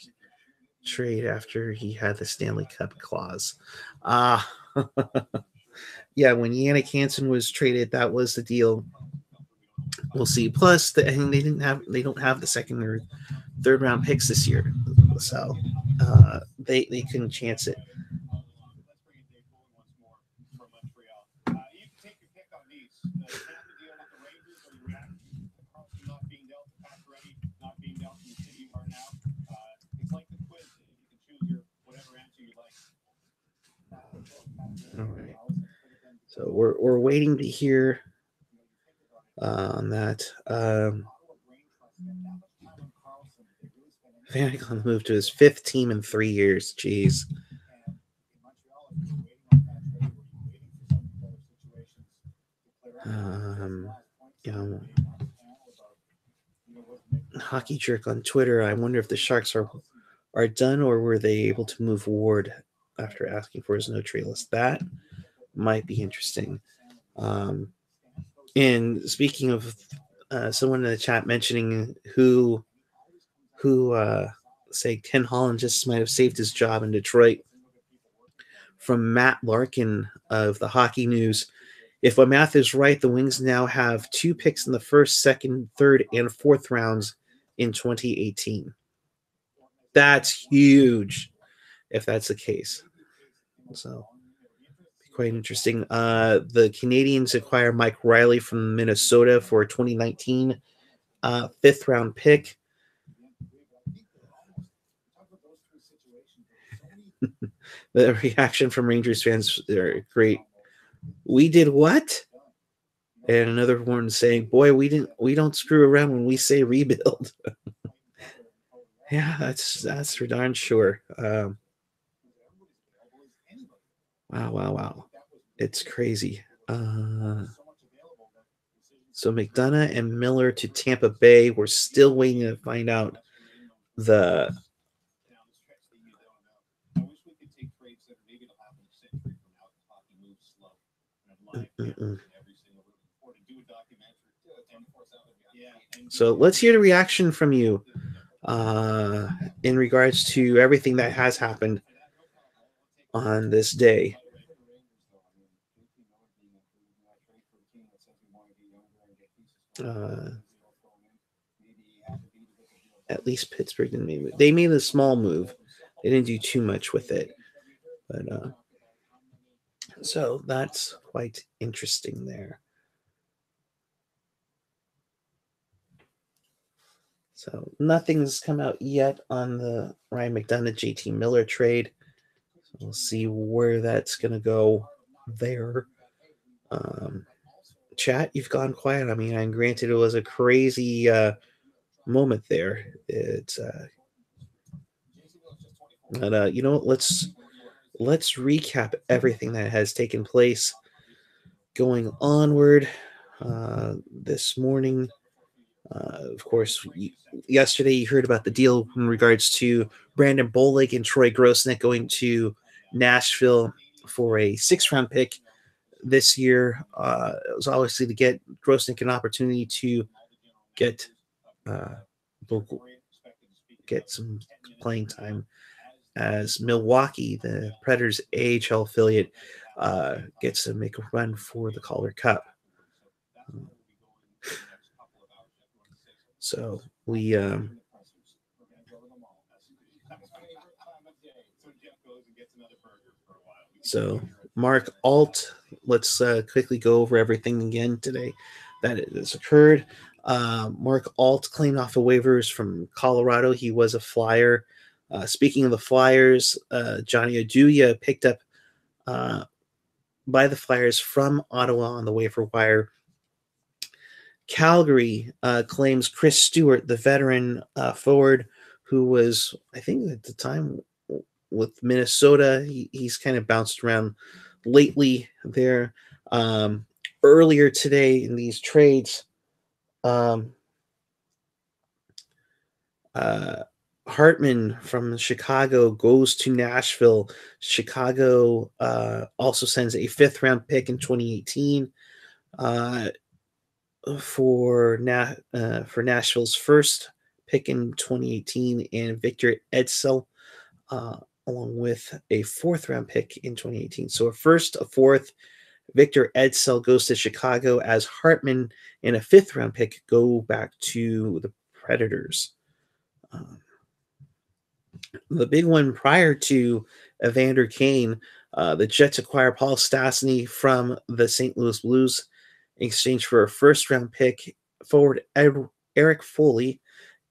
trade after he had the Stanley Cup clause. Yeah, when Yannick Hansen was traded, that was the deal. We'll see. Plus, they don't have the second or third round picks this year, so they couldn't chance it. All right. So we're waiting to hear on that. Vanek on the move to his 5th team in 3 years. Jeez. Hockey Jerk on Twitter. I wonder if the Sharks are done, or were they able to move Ward after asking for his no trade list. That might be interesting. And speaking of someone in the chat mentioning who say Ken Holland just might have saved his job in Detroit, from Matt Larkin of the Hockey News. If my math is right, the Wings now have 2 picks in the first, second, third, and fourth rounds in 2018. That's huge if that's the case. So quite interesting. The Canadians acquire Mike Riley from Minnesota for a 2019 fifth round pick. The reaction from Rangers fans are great. We did what? And another one saying, "Boy, we don't screw around when we say rebuild." Yeah, that's for darn sure. Wow. It's crazy. So McDonough and Miller to Tampa Bay. We're still waiting to find out the So let's hear the reaction from you in regards to everything that has happened on this day. At least Pittsburgh didn't make it. They made a small move. They didn't do too much with it. But so that's quite interesting there. So nothing's come out yet on the Ryan McDonough, JT Miller trade. So we'll see where that's going to go there. Chat, you've gone quiet. I mean, and granted, it was a crazy moment there. It's but you know, let's recap everything that has taken place going onward this morning. Of course, yesterday you heard about the deal in regards to Brandon Bollig and Troy Grosnick going to Nashville for a 6th round pick this year. It was obviously to get Grosnick an opportunity to get some playing time as Milwaukee, the Predators AHL affiliate, gets to make a run for the Calder Cup. So we so Mark Alt, let's quickly go over everything again today that has occurred. Mark Alt claimed off of waivers from Colorado. He was a Flyer. Speaking of the Flyers, Johnny Oduya picked up by the Flyers from Ottawa on the waiver wire. Calgary claims Chris Stewart, the veteran forward who was, I think at the time with Minnesota, he's kind of bounced around lately there. Earlier today in these trades, Hartman from Chicago goes to Nashville. Chicago also sends a 5th round pick in 2018 for Nashville's first pick in 2018, and Victor Edsel along with a 4th round pick in 2018. So a 1st, a 4th. Victor Edsel goes to Chicago as Hartman and a 5th round pick go back to the Predators. The big one prior to Evander Kane, the Jets acquire Paul Stastny from the St. Louis Blues in exchange for a 1st round pick, forward Eric Foley,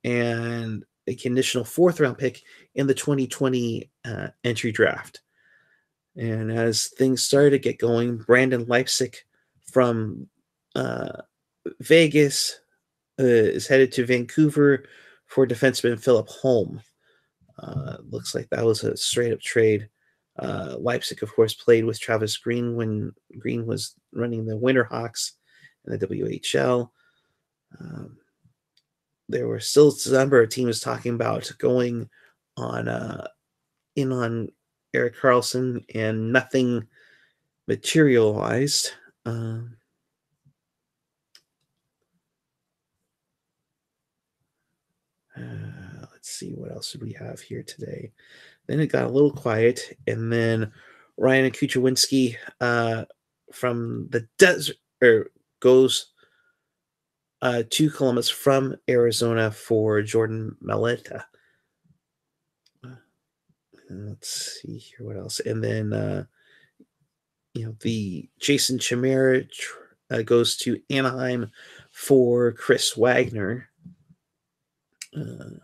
and a conditional 4th round pick in the 2020 entry draft. And as things started to get going, Brandon Leipsic from Vegas is headed to Vancouver for defenseman Philip Holm. Looks like that was a straight-up trade. Leipsic, of course, played with Travis Green when Green was running the Winterhawks in the WHL. there were still a number of teams talking about going on in on Eric Carlson, and nothing materialized. Let's see, what else did we have here today? Then it got a little quiet, and then Ryan Kuchawinski from the desert goes to Columbus from Arizona for Jordan Maleta. Let's see here, what else? And then the Jason Chimera goes to Anaheim for Chris Wagner. And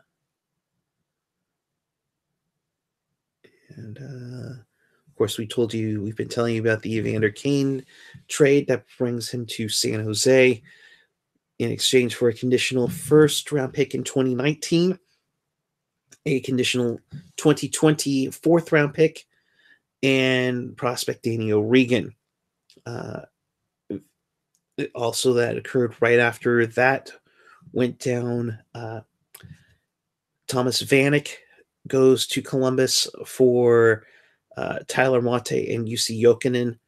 of course, we've been telling you about the Evander Kane trade that brings him to San Jose in exchange for a conditional first-round pick in 2019, a conditional 2020 fourth-round pick, and prospect Danny O'Regan. Also, that occurred right after that went down. Thomas Vanek goes to Columbus for Tyler Mate and UC Jokinen,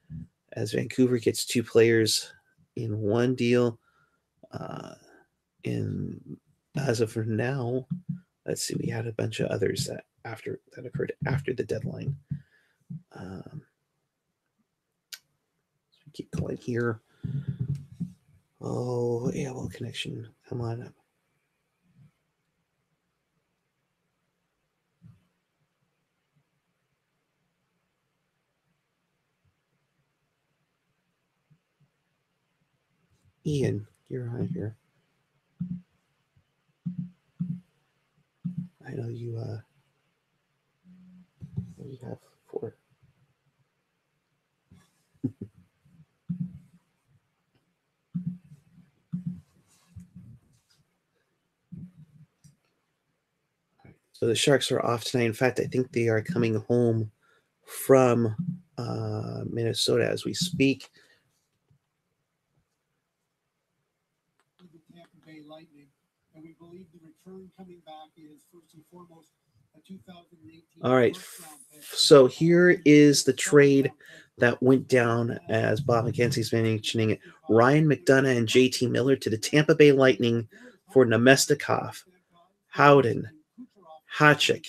as Vancouver gets two players in one deal. As of now, let's see, we had a bunch of others that occurred after the deadline. So we keep going here. Oh, AOL connection, come on up. Ian, you're on here. I know you what do you have for? So the Sharks are off tonight. In fact, I think they are coming home from Minnesota as we speak.
The Tampa Bay Lightning, and we believe the return coming back is first and foremost a 2018.
All right, so here is the trade that went down, as Bob McKenzie's mentioning it. Ryan McDonough and JT Miller to the Tampa Bay Lightning for Nemestikov, Howden, Hatchik,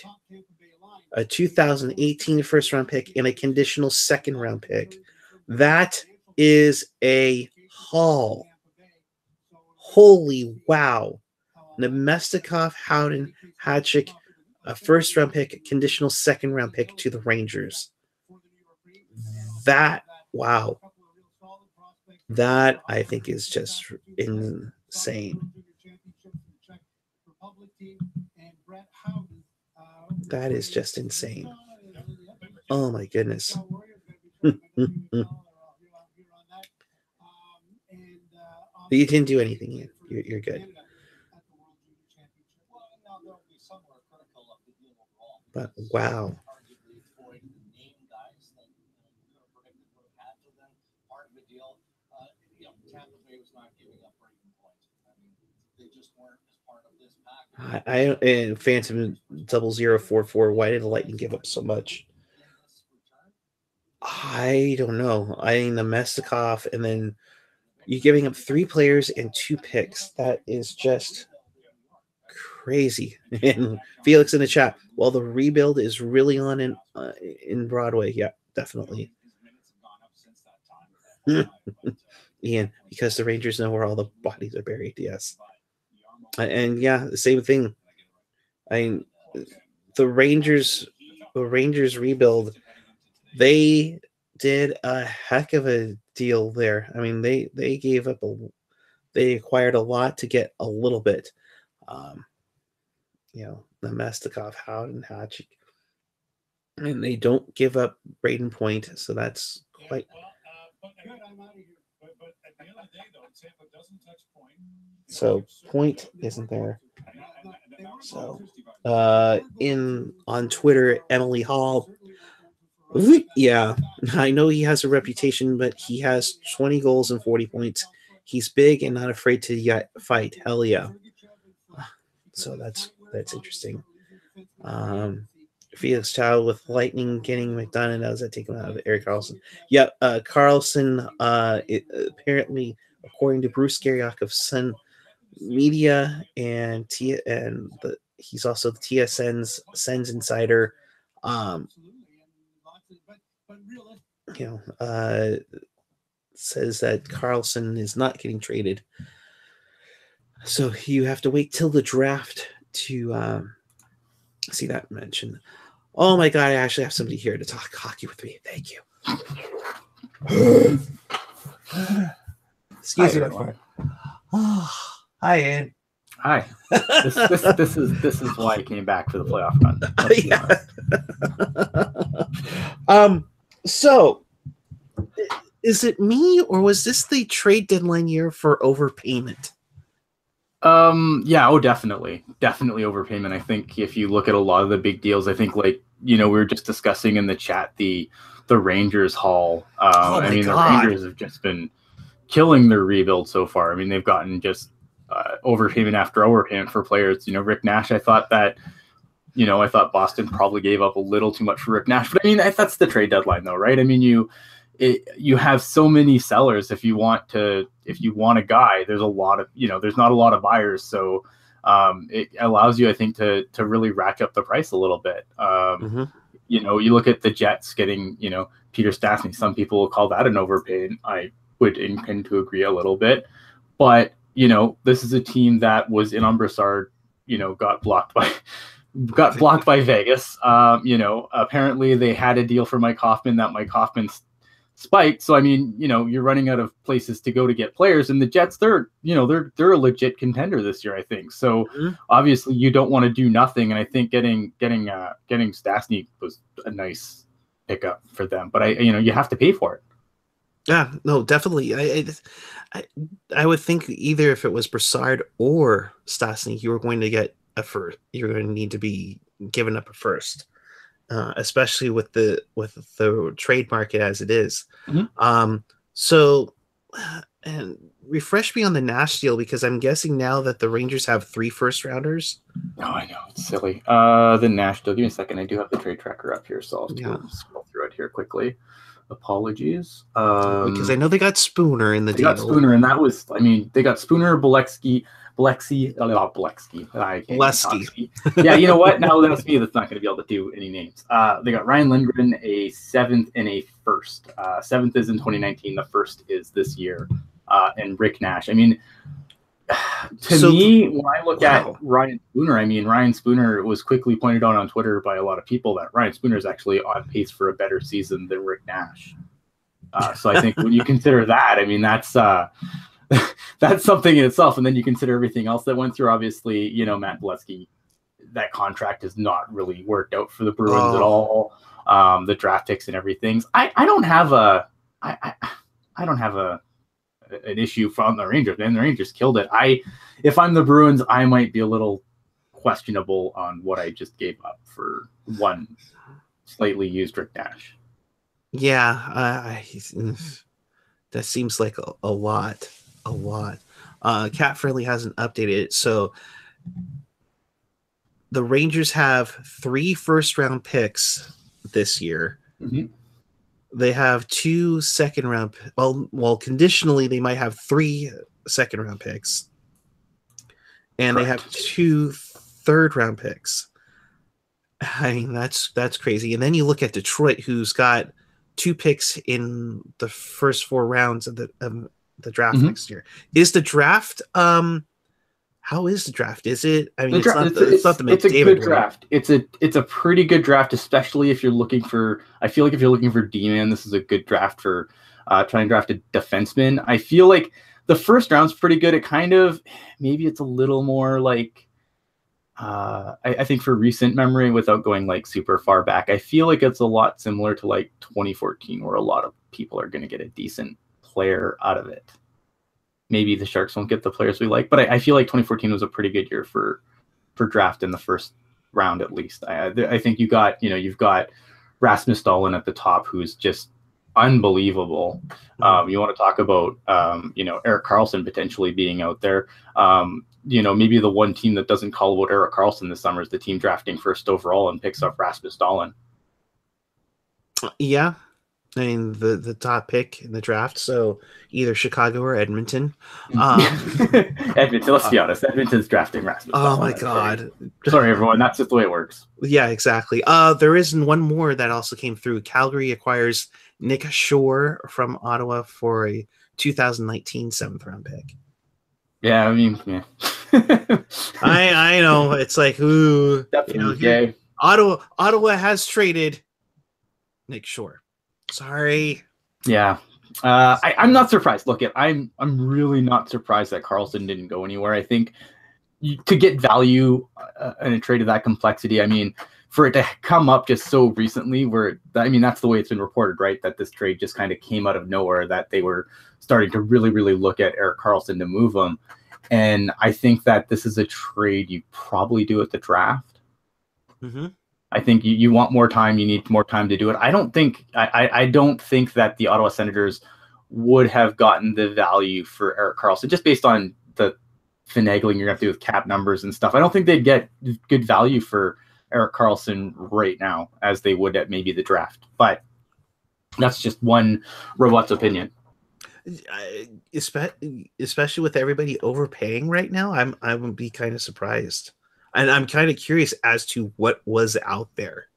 a 2018 first-round pick, and a conditional second-round pick. That is a haul. Holy wow. Nemestikov, Howden, Hatchik, a first-round pick, conditional second-round pick to the Rangers. That, wow. That, I think, is just insane. That is just insane. Oh, my goodness. You didn't do anything yet. You're good. But wow. I and Phantom 0044. Why did the Lightning give up so much? I don't know. I mean, the Mestikov, and then you're giving up 3 players and 2 picks. That is just crazy. And Felix in the chat, well, the rebuild is really on in Broadway. Yeah, definitely. Ian, because the Rangers know where all the bodies are buried. Yes. And yeah, the same thing. I mean, the Rangers rebuild, they did a heck of a deal there. I mean, they gave up they acquired a lot to get a little bit. Nemestikov, Howden, Hatchik, and they don't give up Braden Point, so that's quite. So Point isn't there. So on Twitter, Emily Hall. Yeah, I know he has a reputation, but he has 20 goals and 40 points. He's big and not afraid to fight. Hell yeah. So that's interesting. Felix Chow with Lightning getting McDonough. That was that taken out of Eric Carlson. Yeah, Carlson. Apparently, according to Bruce Garriock of Sun Media he's also the TSN's Sens insider. Says that Carlson is not getting traded. So you have to wait till the draft to see that mentioned. Oh my God, I actually have somebody here to talk hockey with me. Thank you. Excuse me. Oh, hi, Ed.
Hi. This is why I came back for the playoff
run. So is it me, or was this the trade deadline year for overpayment?
Yeah, definitely overpayment. I think if you look at a lot of the big deals, I think we were just discussing in the chat the Rangers haul.
God.
The Rangers have just been killing their rebuild so far. I mean, they've gotten just overpayment after overpayment for players. Rick Nash, I thought Boston probably gave up a little too much for Rick Nash, but I mean, that's the trade deadline though, right? I mean, you have so many sellers. If you want a guy, there's there's not a lot of buyers. So it allows you, I think, to really rack up the price a little bit. You look at the Jets getting, Peter Stastny. Some people will call that an overpay, and I would intend to agree a little bit. But, this is a team that was in Brassard, got blocked by Vegas. Apparently they had a deal for Mike Hoffman that Mike Hoffman spiked. So, I mean, you're running out of places to go to get players, and the Jets, they're a legit contender this year, I think. So obviously you don't want to do nothing. And I think getting Stastny was a nice pickup for them, but you have to pay for it.
Yeah, no, definitely. I would think either if it was Brassard or Stastny, you were going to get a first. You're going to need to be given up a first. Especially with the trade market as it is. So, and refresh me on the Nash deal, because I'm guessing now that the Rangers have 3 first rounders.
Oh, I know, it's silly. The Nash deal. Give me a second. I do have the trade tracker up here, so I'll scroll through it here quickly. Apologies.
Because I know they got Spooner in the deal.
They got Spooner, and that was, they got Spooner, Bolesky. Yeah, you know what? Now that's me. That's not going to be able to do any names. They got Ryan Lindgren, a 7th and a 1st. 7th is in 2019. The 1st is this year. And Rick Nash. I mean, to me, when I look at Ryan Spooner, Ryan Spooner was quickly pointed out on Twitter by a lot of people that Ryan Spooner is actually on pace for a better season than Rick Nash. So I think when you consider that, that's something in itself. And then you consider everything else that went through. Obviously, Matt Bolesky, that contract has not really worked out for the Bruins at all. The draft picks and everything. I don't have an issue from the Rangers, man. The Rangers killed it. If I'm the Bruins, I might be a little questionable on what I just gave up for one slightly used Rick Nash.
Yeah, that seems like a lot. Cat Friendly hasn't updated it, so the Rangers have 3 first-round picks this year. They have 2 second-round. Well, conditionally, they might have 3 second-round picks, and Correct. They have 2 third-round picks. I mean, that's crazy. And then you look at Detroit, who's got 2 picks in the first 4 rounds of the draft next year. Is the draft? How is the draft? Is it? I mean, it's not the McDavid. It's a good draft.
It's a pretty good draft, especially if you're looking for. I feel like if you're looking for D-man, this is a good draft for trying to draft a defenseman. I feel like the first round's pretty good. It kind of maybe it's a little more like. I think for recent memory, without going like super far back, I feel like it's a lot similar to like 2014, where a lot of people are going to get a decent player out of it. Maybe the Sharks won't get the players we like, but I feel like 2014 was a pretty good year for draft in the first round, at least. I think you've got Rasmus Dahlin at the top, who's just unbelievable. You want to talk about Erik Karlsson potentially being out there. maybe the one team that doesn't call about Erik Karlsson this summer is the team drafting first overall and picks up Rasmus Dahlin.
Yeah. I mean, the top pick in the draft, so either Chicago or Edmonton.
Edmonton, let's be honest. Edmonton's drafting Rasmus Dahlin.
Oh, my God.
Sorry, everyone. That's just the way it works.
Yeah, exactly. There is one more that also came through. Calgary acquires Nick Shore from Ottawa for a 2019 7th-round pick.
Yeah, I mean, yeah.
I know. It's like, ooh. Ottawa has traded Nick Shore. Sorry.
Yeah. I'm not surprised. Look, I'm really not surprised that Karlsson didn't go anywhere. I think to get value in a trade of that complexity, I mean, for it to come up just so recently, that's the way it's been reported, right? That this trade just kind of came out of nowhere, that they were starting to really, really look at Erik Karlsson to move him. And I think that this is a trade you probably do at the draft.
Mm-hmm.
I think you want more time. You need more time to do it. I don't think that the Ottawa Senators would have gotten the value for Erik Karlsson just based on the finagling you're going to have to do with cap numbers and stuff. I don't think they'd get good value for Erik Karlsson right now as they would at maybe the draft. But that's just one robot's opinion.
Especially with everybody overpaying right now, I would be kind of surprised. And I'm kind of curious as to what was out there.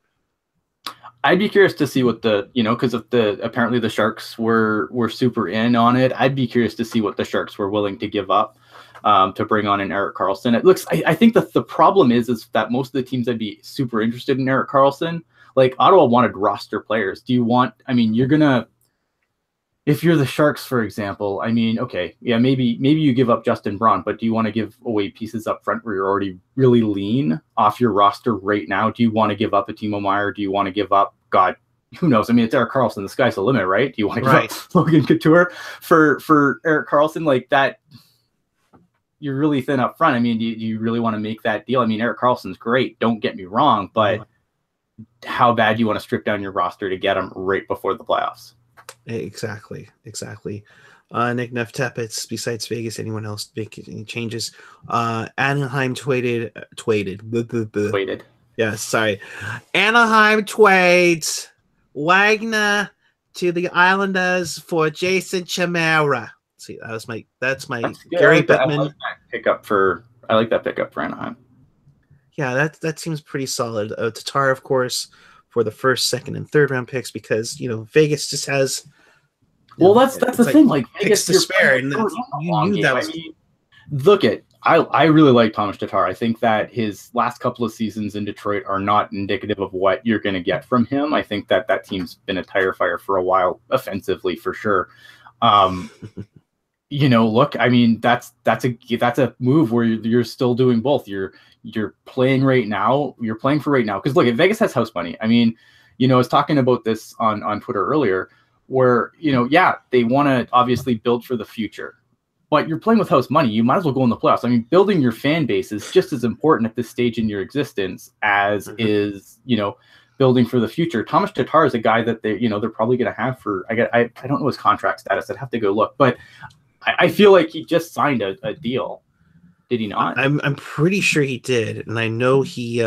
I'd be curious to see what because apparently the Sharks were super in on it. I'd be curious to see what the Sharks were willing to give up to bring on an Erik Karlsson. It looks, I think that the problem is that most of the teams that'd be super interested in Erik Karlsson, like Ottawa wanted roster players. If you're the Sharks, for example, I mean, okay, yeah, maybe you give up Justin Braun, but do you want to give away pieces up front where you're already really lean off your roster right now? Do you want to give up a Timo Meier? Do you want to give up, God, who knows? I mean, it's Erik Karlsson. The sky's the limit, right? Do you want to give up Logan Couture for Erik Karlsson? Like that, you're really thin up front. I mean, do you really want to make that deal? I mean, Erik Karlsson's great. Don't get me wrong, but how bad do you want to strip down your roster to get him right before the playoffs?
Exactly. Nick Neftepitz, besides Vegas, anyone else make any changes? Anaheim traded. Yeah, sorry. Anaheim trades Wagner to the Islanders for Jason Chimera. See, that's my Gary Bettman
I like that pickup for Anaheim.
Yeah, that seems pretty solid. Tatar, of course, for the first, second, and third round picks because Vegas just has.
That's the thing. Like
Vegas to spare, and you knew that was.
I really like Thomas Tatar. I think that his last couple of seasons in Detroit are not indicative of what you're going to get from him. I think that team's been a tire fire for a while, offensively for sure. Look, I mean, that's a move where you're still doing both. You're playing right now. You're playing for right now because look, Vegas has house money. I mean, I was talking about this on Twitter earlier, where they want to obviously build for the future, but you're playing with house money. You might as well go in the playoffs. I mean, building your fan base is just as important at this stage in your existence as is building for the future. Thomas Tatar is a guy that they're probably going to have for. I don't know his contract status. I'd have to go look, but I feel like he just signed a deal. Did he not?
I'm pretty sure he did, and I know he.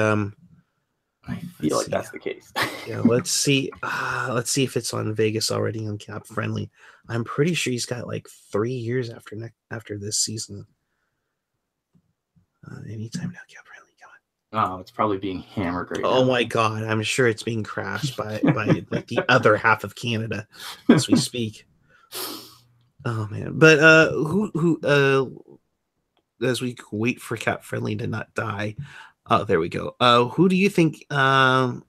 I feel like that's the case.
Yeah, let's see. Let's see if it's on Vegas already on Cap Friendly. I'm pretty sure he's got like 3 years after this season. Anytime now, Cap Friendly. Come on.
Oh, it's probably being hammered right now.
Oh my God, I'm sure it's being crashed by like the other half of Canada as we speak. Oh man, but who as we wait for Cap Friendly to not die. Oh, there we go. Who do you think?
Thomas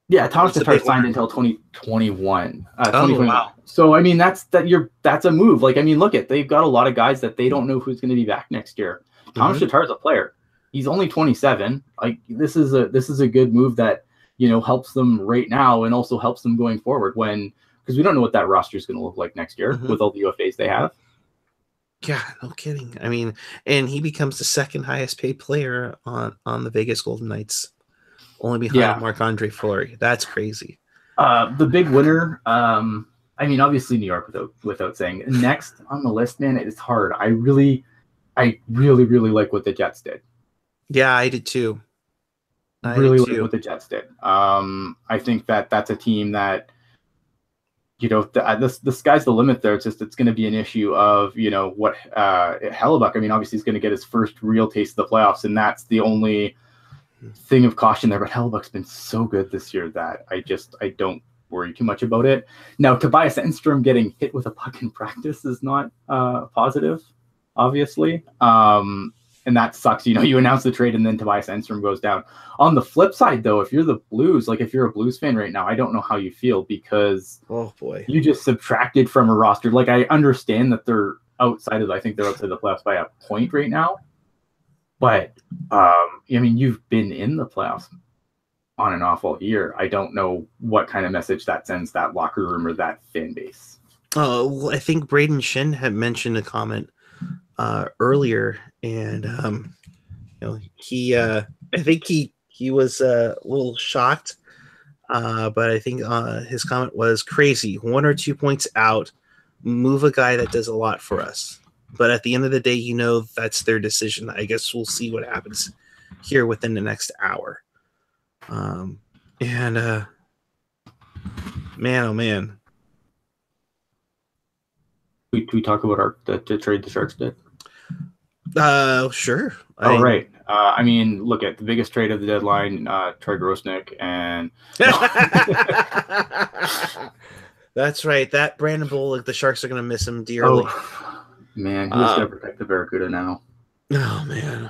Tatar signed until 2021.
Wow.
So I mean, that's a move. Like I mean, they've got a lot of guys that they don't know who's going to be back next year. Thomas Tatar is a player. He's only 27. Like this is a good move that helps them right now and also helps them going forward because we don't know what that roster is going to look like next year with all the UFAs they have.
Yeah, no kidding. I mean, and he becomes the second highest paid player on the Vegas Golden Knights, only behind Marc-Andre Fleury. That's crazy.
The big winner, I mean, obviously New York without saying. Next on the list, man, it's hard. I I really, really like what the Jets did.
Yeah, I did too.
Really like what the Jets did. I think that's a team that, the sky's the limit there. It's going to be an issue of, what Hellebuck, I mean, obviously he's going to get his first real taste of the playoffs, and that's the only thing of caution there. But Hellebuck's been so good this year that I don't worry too much about it. Now, Tobias Enstrom getting hit with a puck in practice is not positive, obviously. And that sucks. You announce the trade and then Tobias Enstrom goes down. On the flip side, though, if you're the Blues, like if you're a Blues fan right now, I don't know how you feel because you just subtracted from a roster. Like, I understand that they're outside I think they're outside the playoffs by a point right now. But, you've been in the playoffs on and off all year. I don't know what kind of message that sends that locker room or that fan base.
Well, I think Braden Shin had mentioned a comment earlier, and I think he was a little shocked, but I think his comment was crazy. 1 or 2 points out, move a guy that does a lot for us. But at the end of the day, that's their decision. I guess we'll see what happens here within the next hour. Man, oh man.
We talk about the trade the Sharks did?
Sure.
Right. Look at the biggest trade of the deadline, Troy Grosnick, and
that's right. That Brandon Bullock, the Sharks are going to miss him dearly.
Oh, man, who's going to protect the Barracuda now?
Oh man,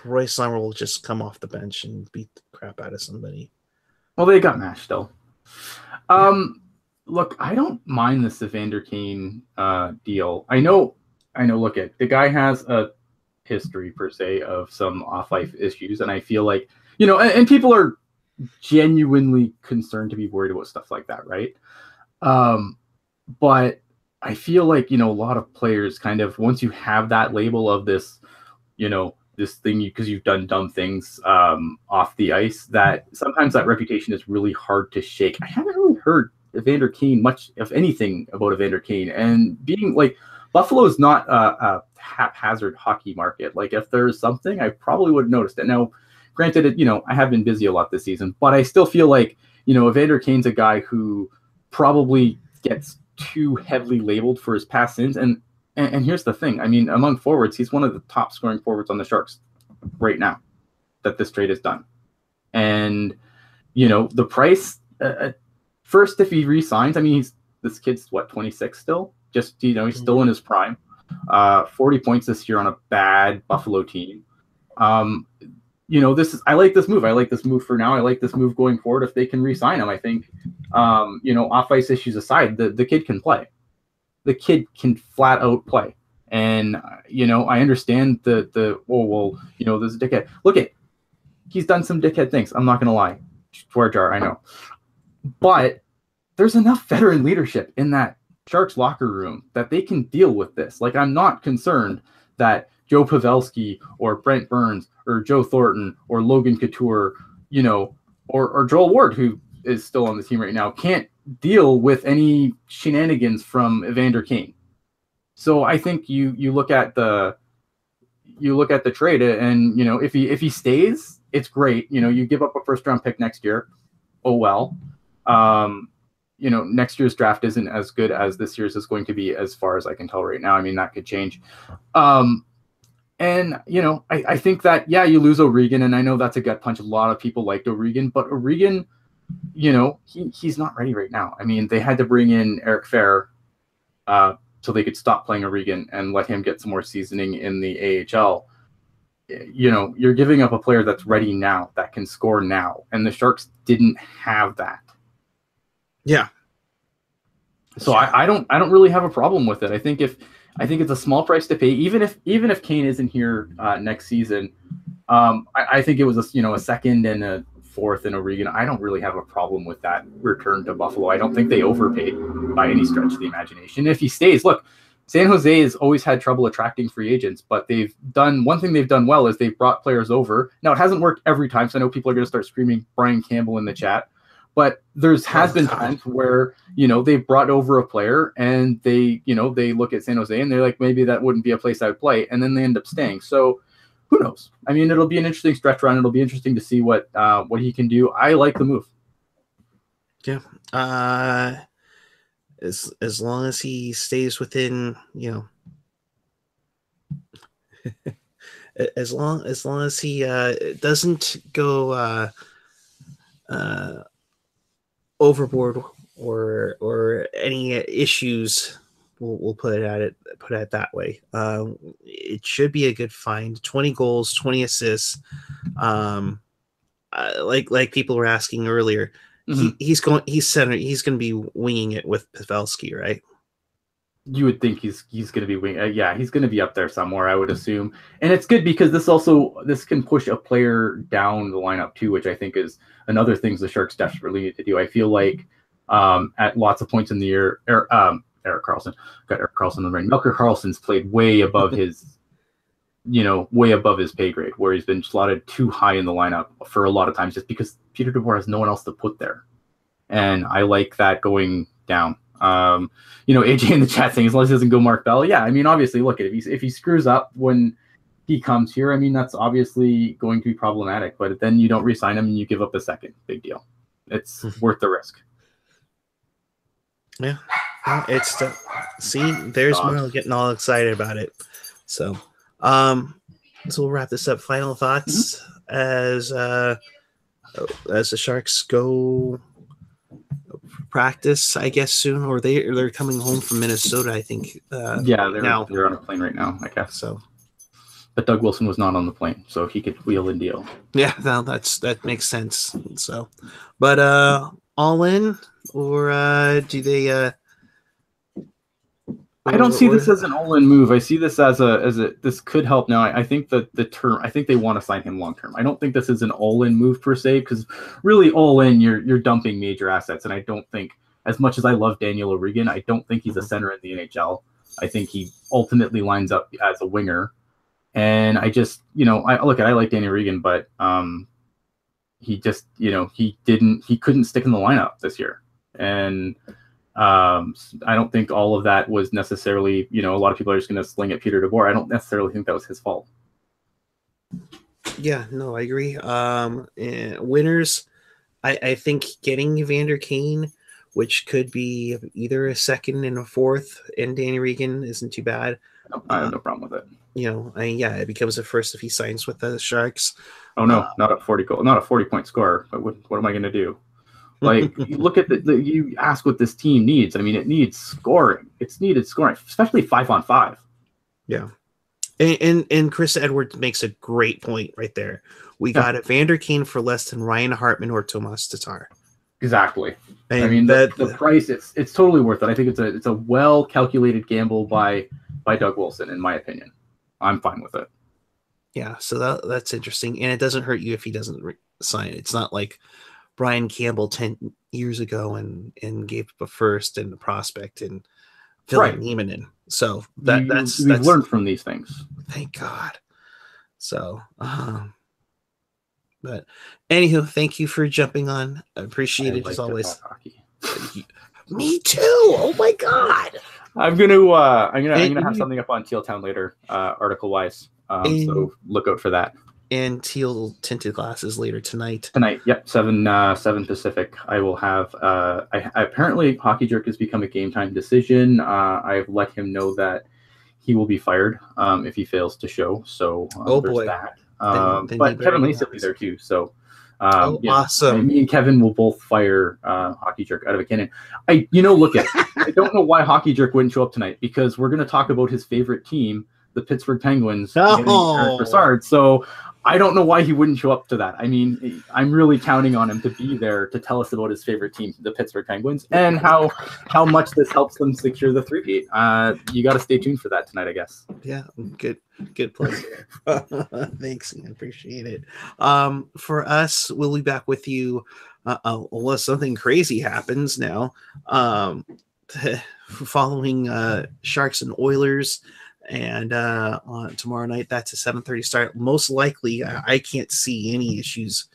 Roy Slammer will just come off the bench and beat the crap out of somebody.
Well, they got mashed though. Look, I don't mind the Evander Kane deal. I know. Look, at the guy has a history per se of some off-ice issues, and I feel like and people are genuinely concerned to be worried about stuff like that, right? But I feel like a lot of players kind of, once you have that label of this, this thing because you've done dumb things off the ice, that sometimes that reputation is really hard to shake. I haven't really heard Evander Kane much of anything about Evander Kane, and being like, Buffalo is not a haphazard hockey market. Like, if there's something, I probably would have noticed it. Now, granted, I have been busy a lot this season, but I still feel like, Evander Kane's a guy who probably gets too heavily labeled for his past sins. And here's the thing. Among forwards, he's one of the top scoring forwards on the Sharks right now that this trade is done. And, the price, first, if he re-signs, this kid's, 26 still? Just, he's still in his prime. 40 points this year on a bad Buffalo team. I like this move. I like this move for now. I like this move going forward. If they can re-sign him, I think, off-ice issues aside, the kid can play. The kid can flat out play. And, I understand there's a dickhead. Look he's done some dickhead things. I'm not going to lie. Swear jar, I know. But there's enough veteran leadership in that Sharks locker room that they can deal with this. Like, I'm not concerned that Joe Pavelski or Brent Burns or Joe Thornton or Logan Couture, or Joel Ward, who is still on the team right now, can't deal with any shenanigans from Evander Kane. So I think you look at the trade, and if he stays, it's great. You give up a first round pick next year. Oh well. Next year's draft isn't as good as this year's is going to be, as far as I can tell right now. That could change. And, I think that, you lose O'Regan, and I know that's a gut punch. A lot of people liked O'Regan, but O'Regan, he's not ready right now. They had to bring in Eric Fair so they could stop playing O'Regan and let him get some more seasoning in the AHL. You're giving up a player that's ready now, that can score now, and the Sharks didn't have that.
Yeah.
So I don't really have a problem with it. I think it's a small price to pay, even if Kane isn't here next season. I think it was a second and a fourth in O'Regan. I don't really have a problem with that return to Buffalo. I don't think they overpaid by any stretch of the imagination. If he stays, look, San Jose has always had trouble attracting free agents, but one thing they've done well is they've brought players over. Now, it hasn't worked every time, so I know people are going to start screaming Brian Campbell in the chat. But has been times where, they've brought over a player and they look at San Jose and they're like, maybe that wouldn't be a place I would play. And then they end up staying. So who knows? I mean, it'll be an interesting stretch run. It'll be interesting to see what he can do. I like the move.
Yeah. As long as he stays within, as long as he doesn't go overboard or any issues, we'll put it that way. It should be a good find. 20 goals, 20 assists. Like people were asking earlier, he's going to be winging it with Pavelski, right?
You would think he's going to be he's going to be up there somewhere, I would assume. And it's good because this can push a player down the lineup too, which I think is another thing the Sharks desperately need to do. I feel like at lots of points in the year, Erik Karlsson in the ring. Melker Karlsson's played way above his pay grade, where he's been slotted too high in the lineup for a lot of times just because Peter DeBoer has no one else to put there. And I like that going down. AJ in the chat saying as long as he doesn't go Mark Bell. Yeah, I mean, obviously, look, if he screws up when he comes here, I mean, that's obviously going to be problematic. But then you don't re-sign him and you give up a second. Big deal. It's worth the risk.
Yeah, it's there's Merle getting all excited about it. So, we'll wrap this up. Final thoughts as the Sharks go practice, I guess, soon, or they're coming home from Minnesota, I think.
They're on a plane right now, I guess.
So,
but Doug Wilson was not on the plane, so he could wheel and deal.
Yeah, that makes sense. So, but all in, or do they?
I don't see this as an all-in move. I see this as this could help. Now, I think that I think they want to sign him long-term. I don't think this is an all-in move per se, because really all-in, you're dumping major assets. And I don't think, as much as I love Daniel O'Regan, I don't think he's a center in the NHL. I think he ultimately lines up as a winger. And I just, I like Daniel O'Regan, but he just, he couldn't stick in the lineup this year. And I don't think all of that was necessarily, a lot of people are just going to sling at Peter DeBoer. I don't necessarily think that was his fault.
Yeah, no, I agree. Winners, I think getting Evander Kane, which could be either a second and a fourth, and Danny Regan isn't too bad.
I have no problem with it.
It becomes a first if he signs with the Sharks.
Oh no, not a 40-point score. But what am I going to do? Like, you look at you ask what this team needs. I mean, it needs scoring. It's needed scoring, especially 5-on-5.
Yeah. And Chris Edwards makes a great point right there. We got Evander Kane for less than Ryan Hartman or Tomas Tatar.
Exactly.
And
I mean, the price, it's totally worth it. I think it's a well calculated gamble by Doug Wilson, in my opinion. I'm fine with it.
Yeah, so that's interesting, and it doesn't hurt you if he doesn't sign. It's not like Brian Campbell 10 years ago and gave up a first and a prospect and filling Neiman in. So that's
we've learned from these things.
Thank God. So, but anywho, thank you for jumping on. I appreciate it as always. Me too. Oh my God.
I'm gonna have something up on Teal Town later, article wise. So look out for that.
And Teal tinted glasses later tonight.
Yep, 7 Pacific. I will have. Apparently, Hockey Jerk has become a game time decision. I've let him know that he will be fired if he fails to show. So there's that. Then but Kevin Lacey will be there too. So
awesome.
Me and Kevin will both fire Hockey Jerk out of a cannon. I don't know why Hockey Jerk wouldn't show up tonight, because we're going to talk about his favorite team, the Pittsburgh Penguins, Eric Brassard. So I don't know why he wouldn't show up to that. I mean, I'm really counting on him to be there to tell us about his favorite team, the Pittsburgh Penguins, and how much this helps them secure the three-peat. You got to stay tuned for that tonight, I guess.
Yeah, good play. Thanks, man. Appreciate it. For us, we'll be back with you unless something crazy happens now. Following Sharks and Oilers. And on tomorrow night, that's a 7:30 start. Most likely, I can't see any issues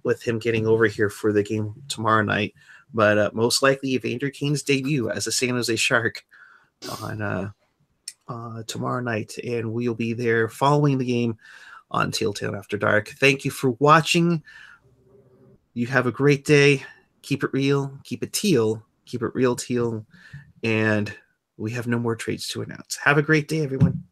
with him getting over here for the game tomorrow night. But most likely Evander Kane's debut as a San Jose Shark on tomorrow night, and we'll be there following the game on Teal After Dark. Thank you for watching. You have a great day. Keep it real. Keep it teal. Keep it real, Teal. And we have no more trades to announce. Have a great day, everyone.